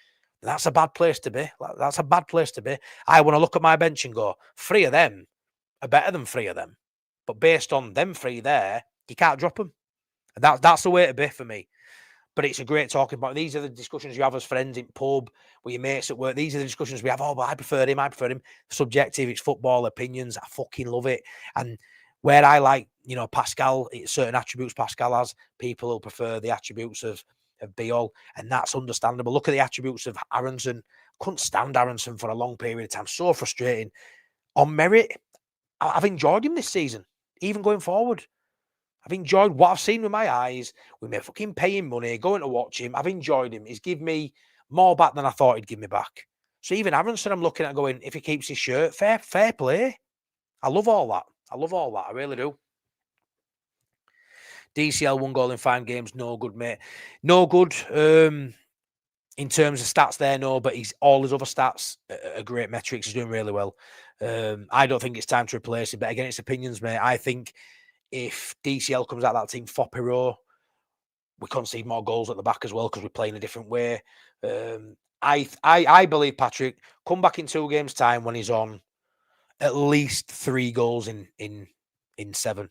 that's a bad place to be. That's a bad place to be. I want to look at my bench and go, 3 of them are better than 3 of them. But based on them 3 there, you can't drop them. And that's the way to be for me. But it's a great talking point. These are the discussions you have as friends in pub, with your mates at work. These are the discussions we have. Oh, but I prefer him. Subjective, it's football opinions. I fucking love it. And where I like, you know, Pascal, certain attributes Pascal has, people who prefer the attributes of Bijol, and that's understandable. Look at the attributes of Aaronson. Couldn't stand Aaronson for a long period of time. So frustrating. On merit, I've enjoyed him this season, even going forward. I've enjoyed what I've seen with my eyes. We may fucking pay him money, going to watch him. I've enjoyed him. He's given me more back than I thought he'd give me back. So even Aaronson, I'm looking at going, if he keeps his shirt, fair play. I love all that. I really do. DCL 1 goal in 5 games, no good, mate. No good in terms of stats there, no, but all his other stats are great metrics. He's doing really well. I don't think it's time to replace him, but again, it's opinions, mate. I think if DCL comes out of that team, Fopiro, we concede more goals at the back as well because we're playing a different way. I believe Patrick come back in 2 games' time when he's on at least 3 goals in 7.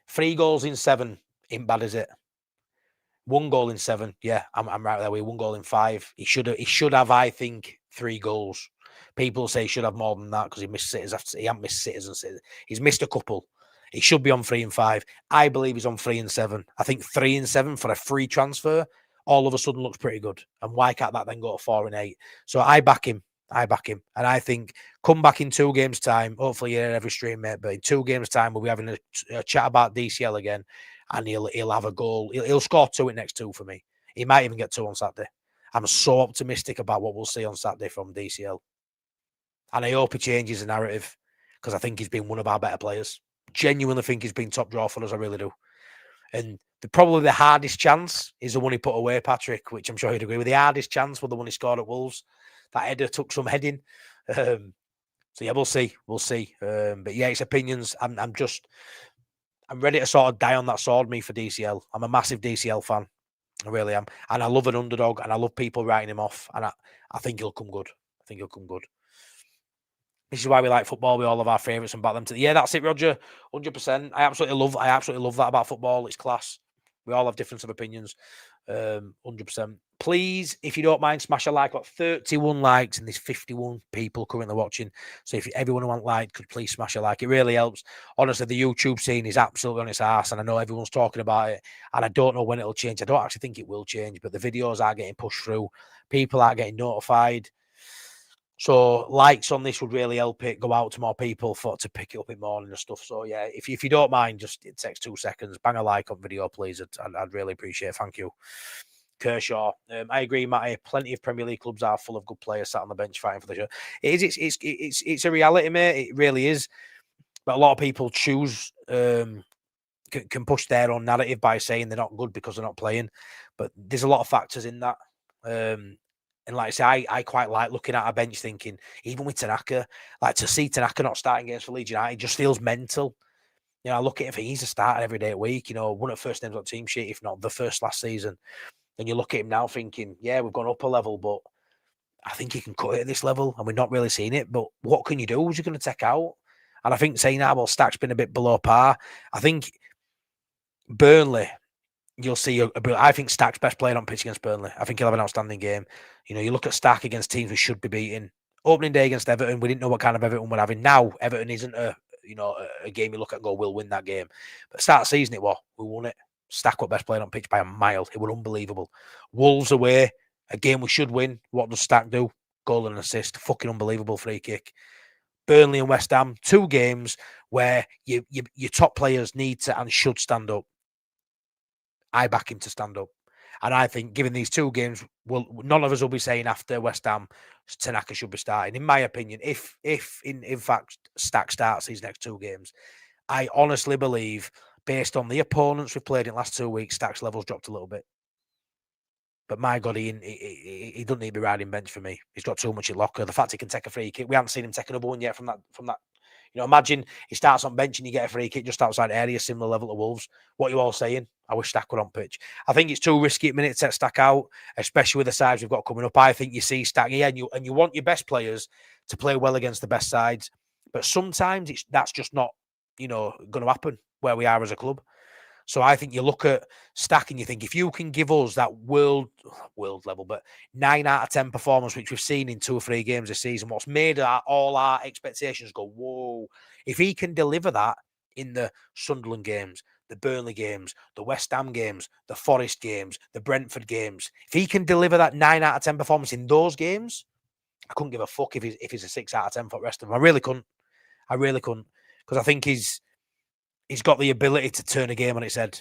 3 goals in 7 ain't bad, is it? 1 goal in 7, yeah, I'm right there with 1 goal in 5. He should have, I think, 3 goals. People say he should have more than that because he missed sitters after he hasn't missed sitters and sitters. He's missed a couple. He should be on 3 and 5. I believe he's on 3 and 7. I think 3 and 7 for a free transfer all of a sudden looks pretty good. And why can't that then go to 4 and 8? So I back him. And I think come back in 2 games' time. Hopefully you're in every stream, mate. But in 2 games' time, we'll be having a chat about DCL again, and he'll have a goal. He'll score 2 in next 2 for me. He might even get 2 on Saturday. I'm so optimistic about what we'll see on Saturday from DCL, and I hope he changes the narrative, because I think he's been one of our better players. Genuinely think he's been top draw for us. I really do. And probably the hardest chance is the one he put away, Patrick, which I'm sure you'd agree with. The hardest chance was the one he scored at Wolves. That header took some heading. So yeah, we'll see. But yeah, it's opinions. I'm ready to sort of die on that sword, me, for DCL. I'm a massive DCL fan. I really am. And I love an underdog, and I love people writing him off. And I think he'll come good. This is why we like football. We all have our favourites and back them to the... Yeah, that's it, Roger. 100%. I absolutely love that about football. It's class. We all have difference of opinions. 100%. Please, if you don't mind, smash a like. Got 31 likes, and there's 51 people currently watching. So if everyone who wants like, could please smash a like. It really helps. Honestly, the YouTube scene is absolutely on its arse, and I know everyone's talking about it, and I don't know when it'll change. I don't actually think it will change, but the videos are getting pushed through. People are getting notified. So likes on this would really help it go out to more people to pick it up in the morning and stuff. So yeah, if you don't mind, just it takes 2 seconds. Bang a like on video, please. I'd really appreciate it. Thank you. Kershaw. I agree, Matty. Plenty of Premier League clubs are full of good players sat on the bench fighting for the show. It's a reality, mate. It really is. But a lot of people choose can push their own narrative by saying they're not good because they're not playing. But there's a lot of factors in that. And like I say, I quite like looking at our bench thinking, even with Tanaka, like to see Tanaka not starting games for Leeds United just feels mental. You know, I look at him, he's a starter every day a week, you know, one of the first names on the team sheet, if not the first last season. And you look at him now thinking, yeah, we've gone up a level, but I think he can cut it at this level, and we're not really seeing it. But what can you do? Who's you going to take out? And I think saying that, well, Stack's been a bit below par. I think Burnley, you'll see. I think Stack's best player on pitch against Burnley. I think he'll have an outstanding game. You know, you look at Stack against teams we should be beating. Opening day against Everton, we didn't know what kind of Everton we're having. Now, Everton isn't a game you look at and go, we'll win that game. But start of the season, we won it. Stack up best player on pitch by a mile. It was unbelievable. Wolves away, a game we should win. What does Stack do? Goal and assist. Fucking unbelievable free kick. Burnley and West Ham, 2 games where your top players need to and should stand up. I back him to stand up. And I think given these 2 games, none of us will be saying after West Ham, Tanaka should be starting. In my opinion, if in fact Stack starts these next 2 games, I honestly believe, based on the opponents we've played in the last 2 weeks, Stack's levels dropped a little bit. But my God, he doesn't need to be riding bench for me. He's got too much in locker. The fact he can take a free kick, we haven't seen him take another one yet from that. You know, imagine he starts on bench and you get a free kick just outside the area, similar level to Wolves. What are you all saying? I wish Stack were on pitch. I think it's too risky at the minute to set Stack out, especially with the sides we've got coming up. I think you see Stack, and you want your best players to play well against the best sides. But sometimes that's just not, going to happen where we are as a club. So I think you look at Stack and you think, if you can give us that world level, but 9 out of 10 performance, which we've seen in 2 or 3 games this season, what's made all our expectations go, whoa. If he can deliver that in the Sunderland games, the Burnley games, the West Ham games, the Forest games, the Brentford games, if he can deliver that 9 out of 10 performance in those games, I couldn't give a fuck if he's a 6 out of 10 for the rest of them. I really couldn't. Because I think he's got the ability to turn a game on its head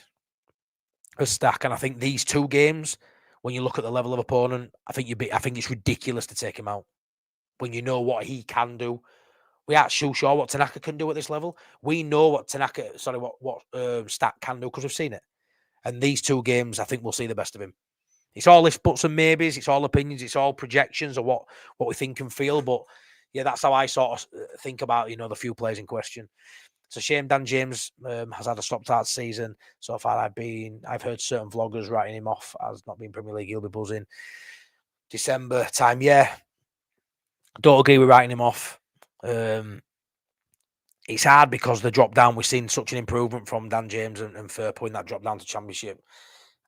as Stack. And I think these 2 games, when you look at the level of opponent, I think it's ridiculous to take him out when you know what he can do. We aren't sure what Tanaka can do at this level. We know what Stack can do because we've seen it. And these 2 games, I think we'll see the best of him. It's all ifs, buts and maybes. It's all opinions. It's all projections of what we think and feel. But yeah, that's how I sort of think about, the few players in question. It's a shame Dan James has had a stop-start season. So far, I've heard certain vloggers writing him off as not being Premier League. He'll be buzzing. December time, yeah. Don't agree with writing him off. It's hard because the drop down, we've seen such an improvement from Dan James and Firpo in that drop down to Championship.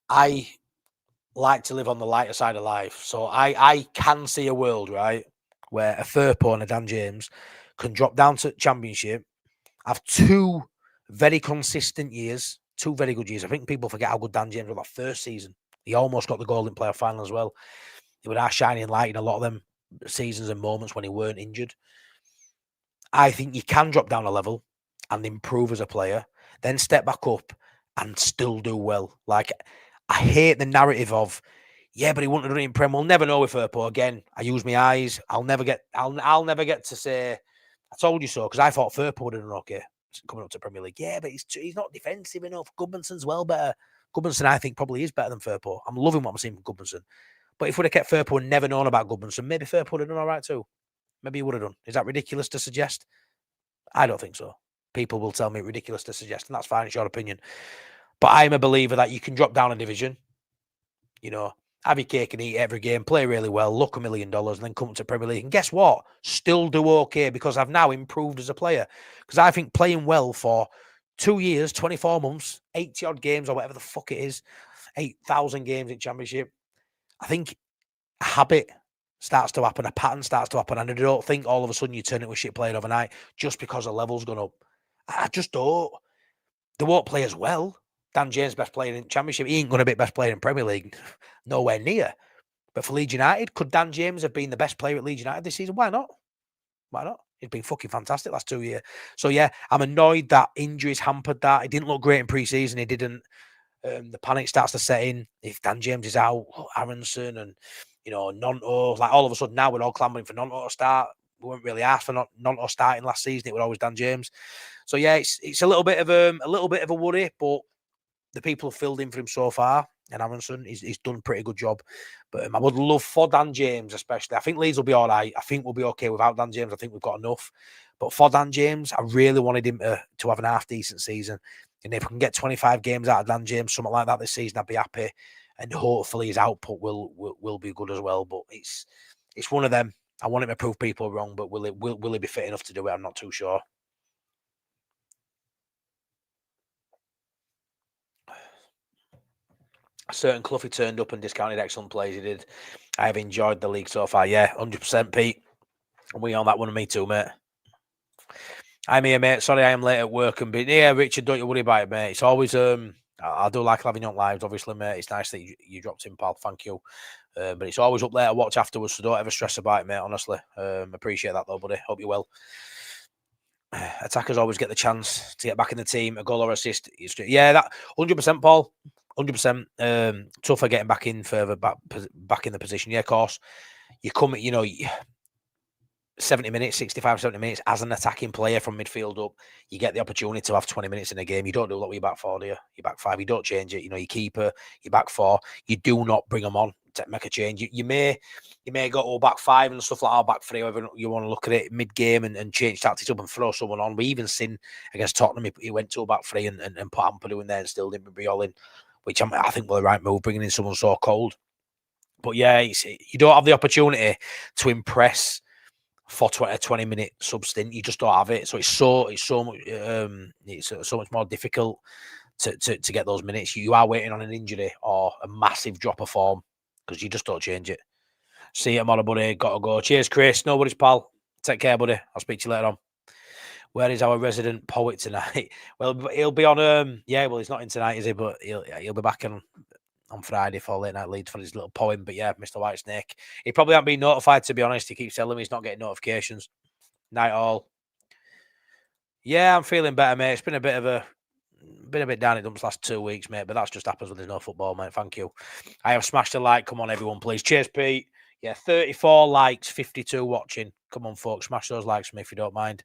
I like to live on the lighter side of life. So I can see a world, right, where a Firpo and a Dan James can drop down to Championship, have 2 very consistent years, 2 very good years. I think people forget how good Dan James was that first season. He almost got the goal in playoff final as well. He was our shining light in a lot of them seasons and moments when he weren't injured. I think you can drop down a level and improve as a player, then step back up and still do well. Like, I hate the narrative of, yeah, but he wouldn't have done it in Prem. We'll never know with Firpo. Again, I use my eyes. I'll never get to say I told you so, because I thought Firpo would have done okay coming up to Premier League. Yeah, but he's not defensive enough. Gudmundsson's well better. Gudmundsson, I think, probably is better than Firpo. I'm loving what I'm seeing from Gudmundsson. But if we'd have kept Firpo and never known about Gudmundsson, maybe Firpo would have done all right too. Maybe he would have done. Is that ridiculous to suggest? I don't think so. People will tell me it's ridiculous to suggest, and that's fine. It's your opinion. But I'm a believer that you can drop down a division, have your cake and eat every game, play really well, look $1 million, and then come to Premier League. And guess what? Still do okay, because I've now improved as a player. Because I think playing well for 2 years, 24 months, 80 odd games or whatever the fuck it is, 8,000 games in Championship, I think a habit starts to happen, a pattern starts to happen. And I don't think all of a sudden you turn into a shit player overnight just because the level's gone up. I just don't. They won't play as well. Dan James, best player in Championship. He ain't going to be best player in Premier League. Nowhere near. But for Leeds United, could Dan James have been the best player at Leeds United this season? Why not? Why not? He's been fucking fantastic last 2 years. So, yeah, I'm annoyed that injuries hampered that. He didn't look great in pre-season. He didn't. The panic starts to set in. If Dan James is out, Aaronson and, Nonto, like all of a sudden now we're all clamouring for Nonto to start. We weren't really asked for Nonto starting last season. It was always Dan James. So, yeah, it's a little bit of a worry, but the people have filled in for him so far, and Aaronson, he's done a pretty good job. But I would love for Dan James, especially. I think Leeds will be all right. I think we'll be okay without Dan James. I think we've got enough. But for Dan James, I really wanted him to have an half-decent season. And if we can get 25 games out of Dan James, something like that this season, I'd be happy. And hopefully his output will be good as well. But it's one of them. I want him to prove people wrong, but will he be fit enough to do it? I'm not too sure. A certain Cloughie turned up and discounted excellent plays. He did. I have enjoyed the league so far. Yeah, 100%, Pete. We on that one, and me too, mate. I'm here, mate. Sorry, I am late at work. Yeah, Richard, don't you worry about it, mate. It's always I do like having you on lives, obviously, mate. It's nice that you dropped in, pal. Thank you. But it's always up there to watch afterwards, so don't ever stress about it, mate. Honestly, appreciate that though, buddy. Hope you're well. Attackers always get the chance to get back in the team, a goal or assist. Yeah, that 100%, Paul. 100%. Tougher getting back in further back in the position. Yeah, of course. You come, 70 minutes, 65, 70 minutes as an attacking player from midfield up, you get the opportunity to have 20 minutes in a game. You don't do that with your back four, do you? Your back five, you don't change it. Your keeper, your back four, you do not bring them on to make a change. You may go to back five and stuff like that, back three, however you want to look at it, mid-game and change tactics up and throw someone on. We even seen against Tottenham, he went to a back three and put Ampadu in there and still didn't bring Bijol in, which I think was the right move, bringing in someone so cold. But yeah, you don't have the opportunity to impress for a 20-minute sub stint. You just don't have it. So it's so much more difficult to get those minutes. You are waiting on an injury or a massive drop of form because you just don't change it. See you tomorrow, buddy. Gotta go. Cheers, Chris. No worries, pal. Take care, buddy. I'll speak to you later on. Where is our resident poet tonight? Well, he'll be on. He's not in tonight, is he? But he'll be back on Friday for Late Night Leeds for his little poem. But yeah, Mr. Whitesnake. He probably hasn't been notified, to be honest. He keeps telling me he's not getting notifications. Night all. Yeah, I'm feeling better, mate. It's been a bit down in dumps last 2 weeks, mate. But that just happens when there's no football, mate. Thank you. I have smashed a like. Come on, everyone, please. Cheers, Pete. Yeah, 34 likes, 52 watching. Come on, folks. Smash those likes for me if you don't mind.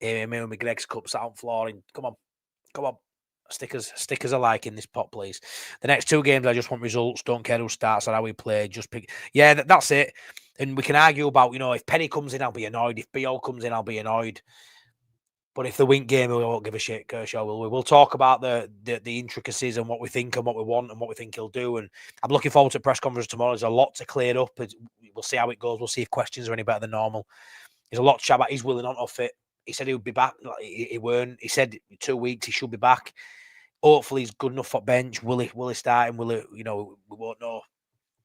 Me with my Greg's cup sat on flooring. Come on. Stickers are like in this pot, please. The next 2 games, I just want results. Don't care who starts or how we play. Just pick. Yeah, that's it. And we can argue about, if Perri comes in, I'll be annoyed. If Bijol comes in, I'll be annoyed. But if the Wink game, we won't give a shit, Kershaw, will we? We'll talk about the intricacies and what we think and what we want and what we think he'll do. And I'm looking forward to the press conference tomorrow. There's a lot to clear up. We'll see how it goes. We'll see if questions are any better than normal. There's a lot to chat about. He's willing on off it. He said he would be back. He weren't. He said 2 weeks he should be back. Hopefully he's good enough for bench. Will he start and will he, we won't know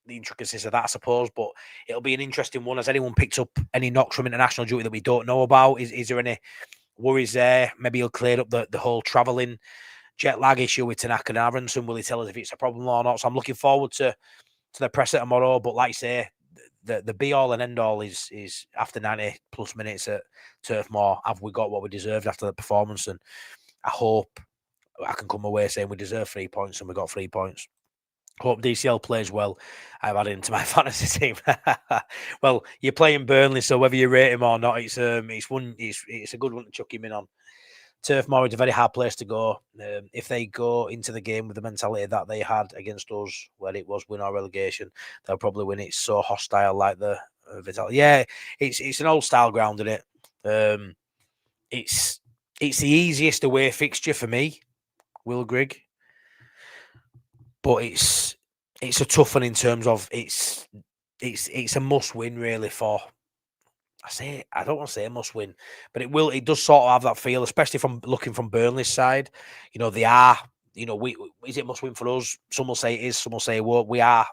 the intricacies of that, I suppose, but it'll be an interesting one. Has anyone picked up any knocks from international duty that we don't know about? Is there any worries there? Maybe he'll clear up the whole travelling jet lag issue with Tanaka and Aaronson. Will he tell us if it's a problem or not? So I'm looking forward to the presser tomorrow. But like I say, the be all and end all is after 90 plus minutes at Turf Moor, have we got what we deserved after the performance? And I hope I can come away saying we deserve 3 points and we got 3 points. Hope DCL plays well. I've added him to my fantasy team. Well, you're playing Burnley, so whether you rate him or not, it's a good one to chuck him in on. Turf Moor is a very hard place to go. If they go into the game with the mentality that they had against us, where it was win or relegation, they'll probably win. It's so hostile, like the Vital. Yeah, it's an old style ground, isn't it? It's the easiest away fixture for me, Will Grigg. But it's a tough one in terms of it's a must win really for. I don't want to say a must win, but it does sort of have that feel, especially from looking from Burnley's side. They are. Is it must win for us? Some will say it is. Some will say we are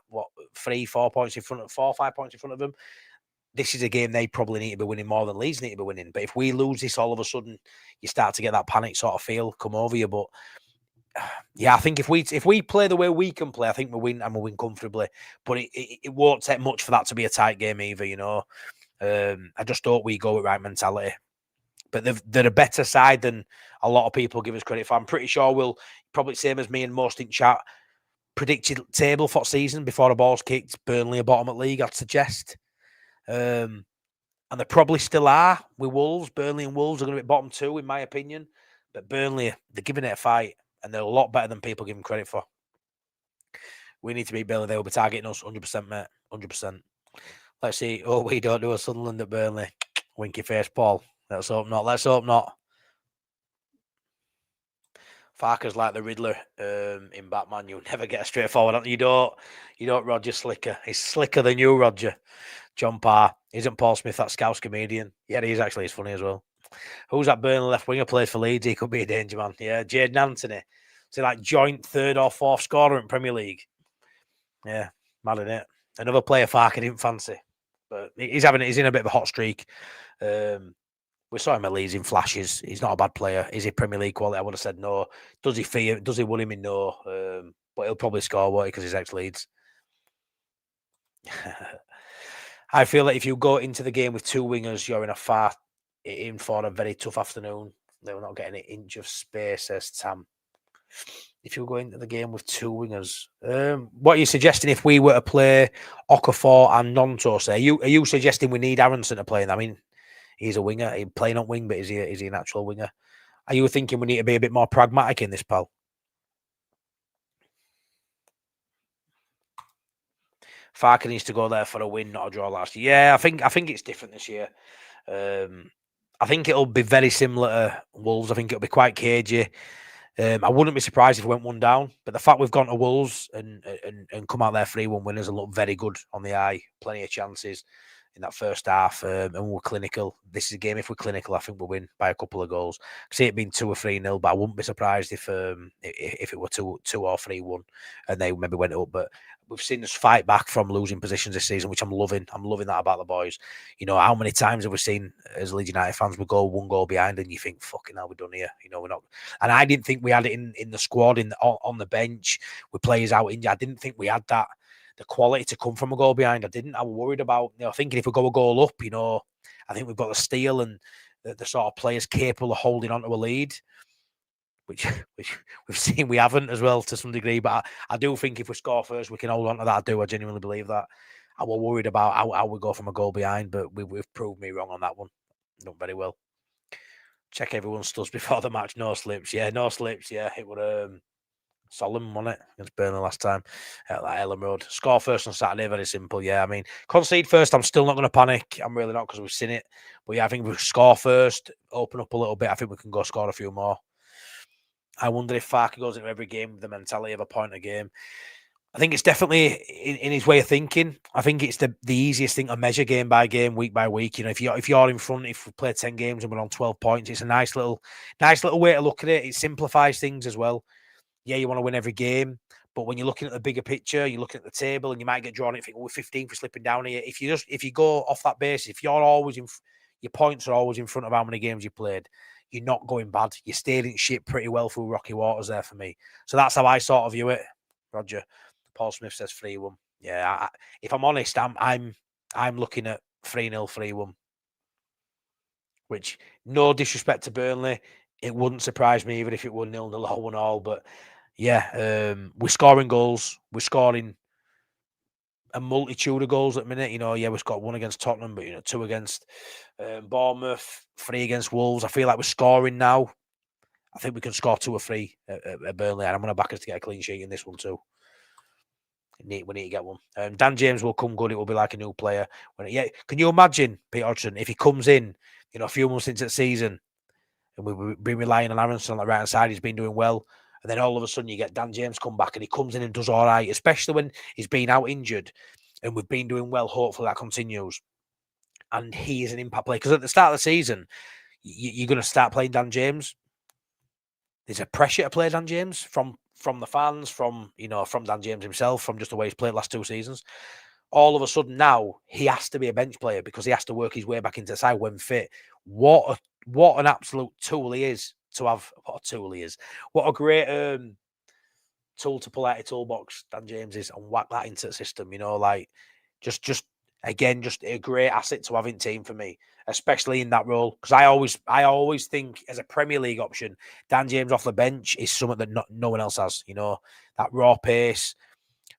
3-4 points in front of 4 or 5 points in front of them. This is a game they probably need to be winning more than Leeds need to be winning. But if we lose this, all of a sudden you start to get that panic sort of feel come over you. But yeah, I think if we play the way we can play, I think we win and we win comfortably. But it won't take much for that to be a tight game either, I just thought we go with right mentality. But they're a better side than a lot of people give us credit for. I'm pretty sure we'll probably same as me and most in chat predicted table for season before the ball's kicked. Burnley are bottom at league, I'd suggest. And they probably still are with Wolves. Burnley and Wolves are going to be bottom 2 in my opinion. But Burnley, they're giving it a fight. And they're a lot better than people give them credit for. We need to beat Burnley. They will be targeting us 100%, mate. 100%. Let's see. Oh, we don't do a Sunderland at Burnley. Winky face, Paul. Let's hope not. Let's hope not. Farke's like the Riddler in Batman. You never get a straightforward. You don't Roger Slicker. He's slicker than you, Roger. John Parr. Isn't Paul Smith that Scouse comedian? Yeah, he is actually. He's funny as well. Who's that Burnley left winger plays for Leeds? He could be a danger man. Yeah, Jadon Anthony. So like joint 3rd or 4th scorer in Premier League. Yeah, mad in it. Another player Farke didn't fancy, but he's in a bit of a hot streak. We saw him at Leeds in flashes. He's not a bad player. Is he Premier League quality? I would have said no. Does he want him in? No. But he'll probably score, won't he? Because he's ex-Leeds. I feel like if you go into the game with 2 wingers, you're in for a very tough afternoon. They were not getting an inch of space, says Tam. If you go into the game with 2 wingers, what are you suggesting if we were to play Okafor and Nonto? Say, are you suggesting we need Aaronson to play? I mean, he's a winger. He's playing on wing, but is he an actual winger? Are you thinking we need to be a bit more pragmatic in this, pal? Farke needs to go there for a win, not a draw last year. Yeah, I think it's different this year. I think it'll be very similar to Wolves. I think it'll be quite cagey. I wouldn't be surprised if we went 1 down, but the fact we've gone to Wolves and come out there 3-1 winners and look very good on the eye, plenty of chances in that first half, and we're clinical. This is a game, if we're clinical, I think we'll win by a couple of goals. I see it being 2 or 3-0, but I wouldn't be surprised if it were 2 or 3-1 and they maybe went up. But we've seen us fight back from losing positions this season, which I'm loving. I'm loving that about the boys. How many times have we seen as Leeds United fans, we go 1 goal behind and you think, fucking hell, we're done here. We're not. And I didn't think we had it in the squad, on the bench, with players out injured. I didn't think we had that, the quality to come from a goal behind. I was worried about, thinking if we go a goal up, I think we've got the steel and the sort of players capable of holding on to a lead, which we've seen we haven't as well to some degree. But I do think if we score first, we can hold on to that. I genuinely believe that. I was worried about how we go from a goal behind, but we've proved me wrong on that one. Done very well. Check everyone's studs before the match. No slips. Yeah, no slips. Yeah, it would Solomon won it against Burnley last time at that Ellen Road. Score first on Saturday, very simple. Yeah, I mean, concede first, I'm still not going to panic. I'm really not, because we've seen it. But yeah, I think if we score first, open up a little bit, I think we can go score a few more. I wonder if Farke goes into every game with the mentality of a point a game. I think it's definitely in his way of thinking. I think it's the easiest thing to measure game by game, week by week. If you're in front, if we play 10 games and we're on 12 points, it's a nice little way to look at it. It simplifies things as well. Yeah, you want to win every game, but when you're looking at the bigger picture, you're looking at the table, and you might get drawn and think, we're 15 for slipping down here. If you go off that basis, if you're always your points are always in front of how many games you played, you're not going bad. You're steering shit pretty well through rocky waters there for me. So that's how I sort of view it. Roger. Paul Smith says 3-1. Yeah, if I'm honest, I'm looking at 3-0, 3-1. Which, no disrespect to Burnley, it wouldn't surprise me even if it were 0-0 or 1-0. But yeah, we're scoring goals. We're scoring a multitude of goals at the minute. We've got 1 against Tottenham, but 2 against Bournemouth, 3 against Wolves. I feel like we're scoring now. I think we can score 2 or 3 at Burnley, and I'm going to back us to get a clean sheet in this one too. We need to get one. Dan James will come good. It will be like a new player. Can you imagine, Pete Hodgson, if he comes in, a few months into the season, and we've been relying on Aaronson on the right hand side, he's been doing well, and then all of a sudden you get Dan James come back and he comes in and does all right, especially when he's been out injured, and we've been doing well. Hopefully that continues, and he is an impact player, because at the start of the season, you're going to start playing Dan James. There's a pressure to play Dan James from the fans, from Dan James himself, from just the way he's played last 2 seasons. All of a sudden now he has to be a bench player because he has to work his way back into the side when fit. What an absolute tool he is to have. What a tool he is. What a great tool to pull out of toolbox Dan James is, and whack that into the system. Just a great asset to have in team for me, especially in that role. Because I always think as a Premier League option, Dan James off the bench is something that no one else has. That raw pace,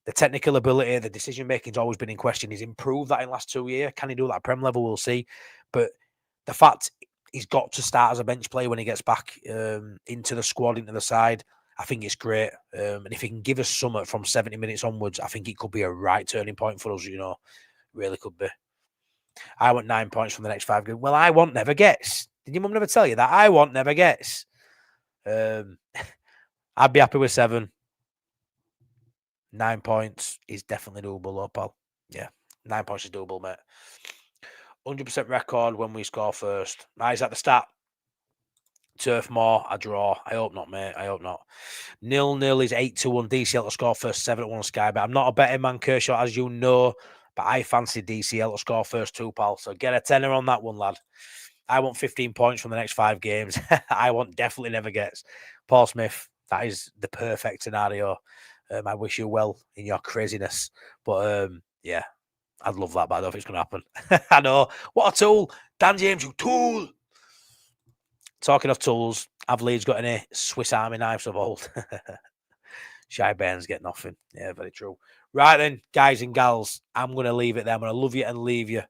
the technical ability, the decision making's always been in question. He's improved that in the last 2 years. Can he do that at Prem level? We'll see. But the fact he's got to start as a bench player when he gets back into the squad, into the side, I think it's great. And if he can give us something from 70 minutes onwards, I think it could be a right turning point for us. Really could be. I want 9 points from the next 5 games. Well, I want never gets. Did your mum never tell you that? I want never gets. I'd be happy with 7. 9 points is definitely doable, though, pal. Yeah, 9 points is doable, mate. 100% record when we score first. Is that the stat? Turf Moor, a draw. I hope not, mate. I hope not. 0-0 is 8-1. DCL to score first, 7-1 Sky. But I'm not a betting man, Kershaw, as you know. But I fancy DCL to score first too, pal. So get a tenner on that one, lad. I want 15 points from the next 5 games. I want definitely never gets. Paul Smith, that is the perfect scenario. I wish you well in your craziness. But yeah, I'd love that, but I don't think it's going to happen. I know. What a tool. Dan James, you tool. Talking of tools, have Leeds got any Swiss Army knives of old? Shy Bairns get nothing. Yeah, very true. Right then, guys and gals, I'm going to leave it there. I'm going to love you and leave you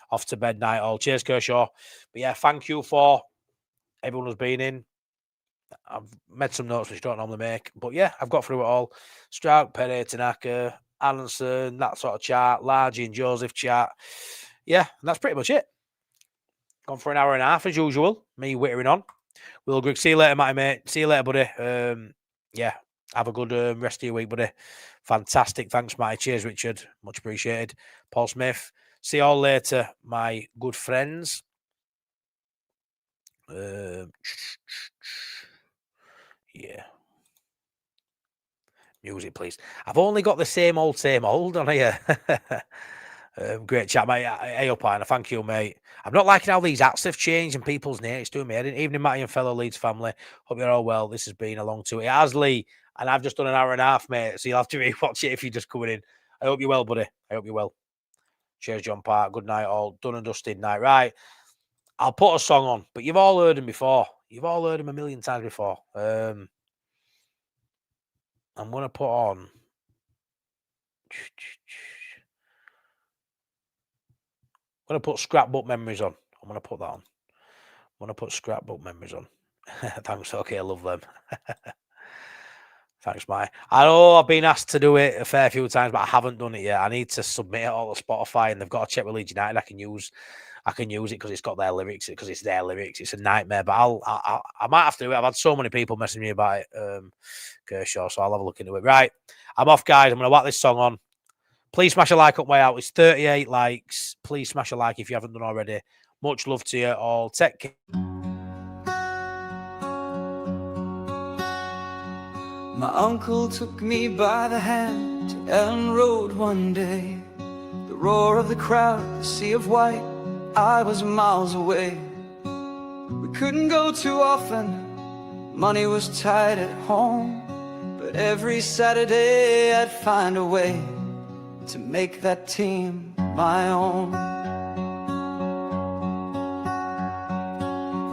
off to bed night all. Cheers, Kershaw. But yeah, thank you for everyone who's been in. I've made some notes which I don't normally make. But yeah, I've got through it all. Struijk, Perri, Tanaka, Aaronson, that sort of chat. Largy and Joseph chat. Yeah, and that's pretty much it. Gone for an hour and a half as usual. Me wittering on. Will Grigg, see you later, Matty, mate. See you later, buddy. Yeah, have a good rest of your week, buddy. Fantastic. Thanks, Matty. Cheers, Richard. Much appreciated. Paul Smith. See you all later, my good friends. Yeah. Music, please. I've only got the same old on here. Great chat, mate. Hey, up, Anna. Thank you, mate. I'm not liking how these hats have changed and people's names. It's doing me. Evening, Matty and fellow Leeds family. Hope you're all well. This has been a long 2 It has, Lee, and I've just done an hour and a half, mate. So you'll have to rewatch it if you're just coming in. I hope you're well, buddy. I hope you're well. Cheers, John Park. Good night, all. Done and dusted night. Right. I'll put a song on, but you've all heard him before. You've all heard him a million times before. I'm going to put on. I'm going to put Scrapbook Memories on. I'm going to put that on. I'm going to put Scrapbook Memories on. Thanks. Okay, I love them. Thanks, Mike. I know I've been asked to do it a fair few times, but I haven't done it yet. I need to submit it all to Spotify, and they've got to check with Leeds United. I can use it because it's got their lyrics. Because it's their lyrics. It's a nightmare. But I might have to do it. I've had so many people messaging me about it, Kershaw. So I'll have a look into it. Right, I'm off, guys. I'm going to whack this song on. Please smash a like up way out. It's 38 likes. Please smash a like if you haven't done already. Much love to you all. Take care. My uncle took me by the hand to Ellen Road one day. The roar of the crowd, the sea of white, I was miles away. We couldn't go too often, money was tight at home, but every Saturday I'd find a way to make that team my own.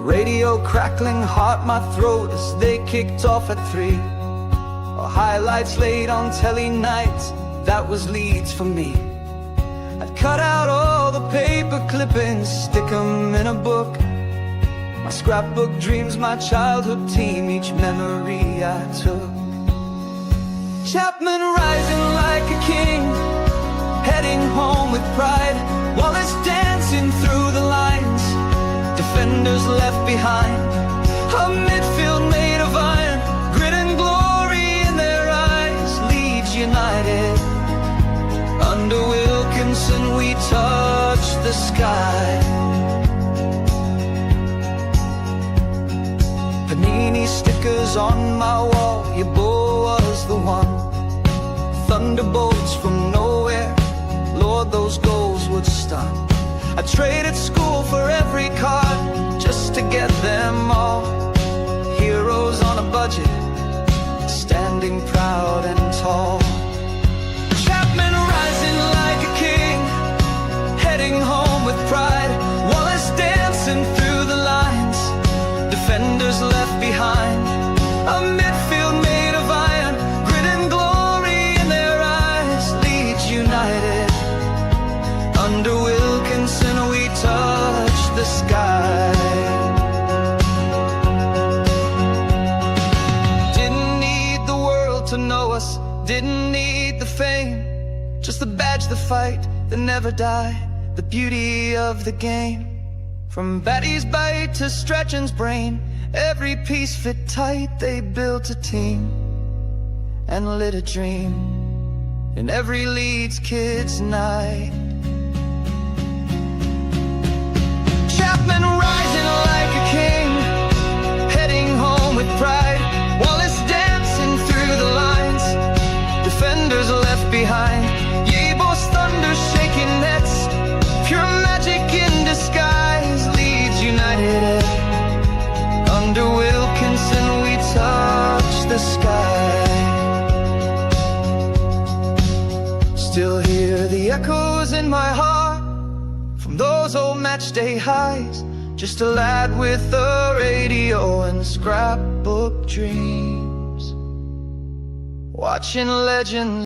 Radio crackling, heart my throat as they kicked off at 3. Highlights late on telly nights, that was Leeds for me. I'd cut out all the paper clippings, stick them in a book. My scrapbook dreams, my childhood team, each memory I took. Chapman rising like a king, heading home with pride. Wallace dancing through the lines, defenders left behind. A midfield made of iron, grit and glory in their eyes. Leeds United, under Wilkinson we touched the sky. Panini stickers on my wall, your boy was the one. Thunderbolts from nowhere, Lord those goals would stun. I traded school for every card, just to get them all. Heroes on a budget, standing proud and tall. Chapman rising like a king, heading home with pride. Wallace dancing through the lines, defenders left behind. A midfield made of iron, grit and glory in their eyes. Leeds United, under Wilkinson we touched the sky. Didn't need the world to know us, didn't need the fame, just the badge, the fight that never died, the beauty of the game. From Batty's bite to Strachan's brain, every piece fit tight. They built a team and lit a dream in every Leeds kid's night. Chapman rising like a king, heading home with pride. Wallace dancing through the lines, defenders left behind. Yebo's thunder shaking nets, pure magic in disguise. Leeds United, under Wilkinson we touched the sky. Still hear the echoes in my heart from those old matchday highs. Just a lad with a radio and scrapbook dreams, watching legends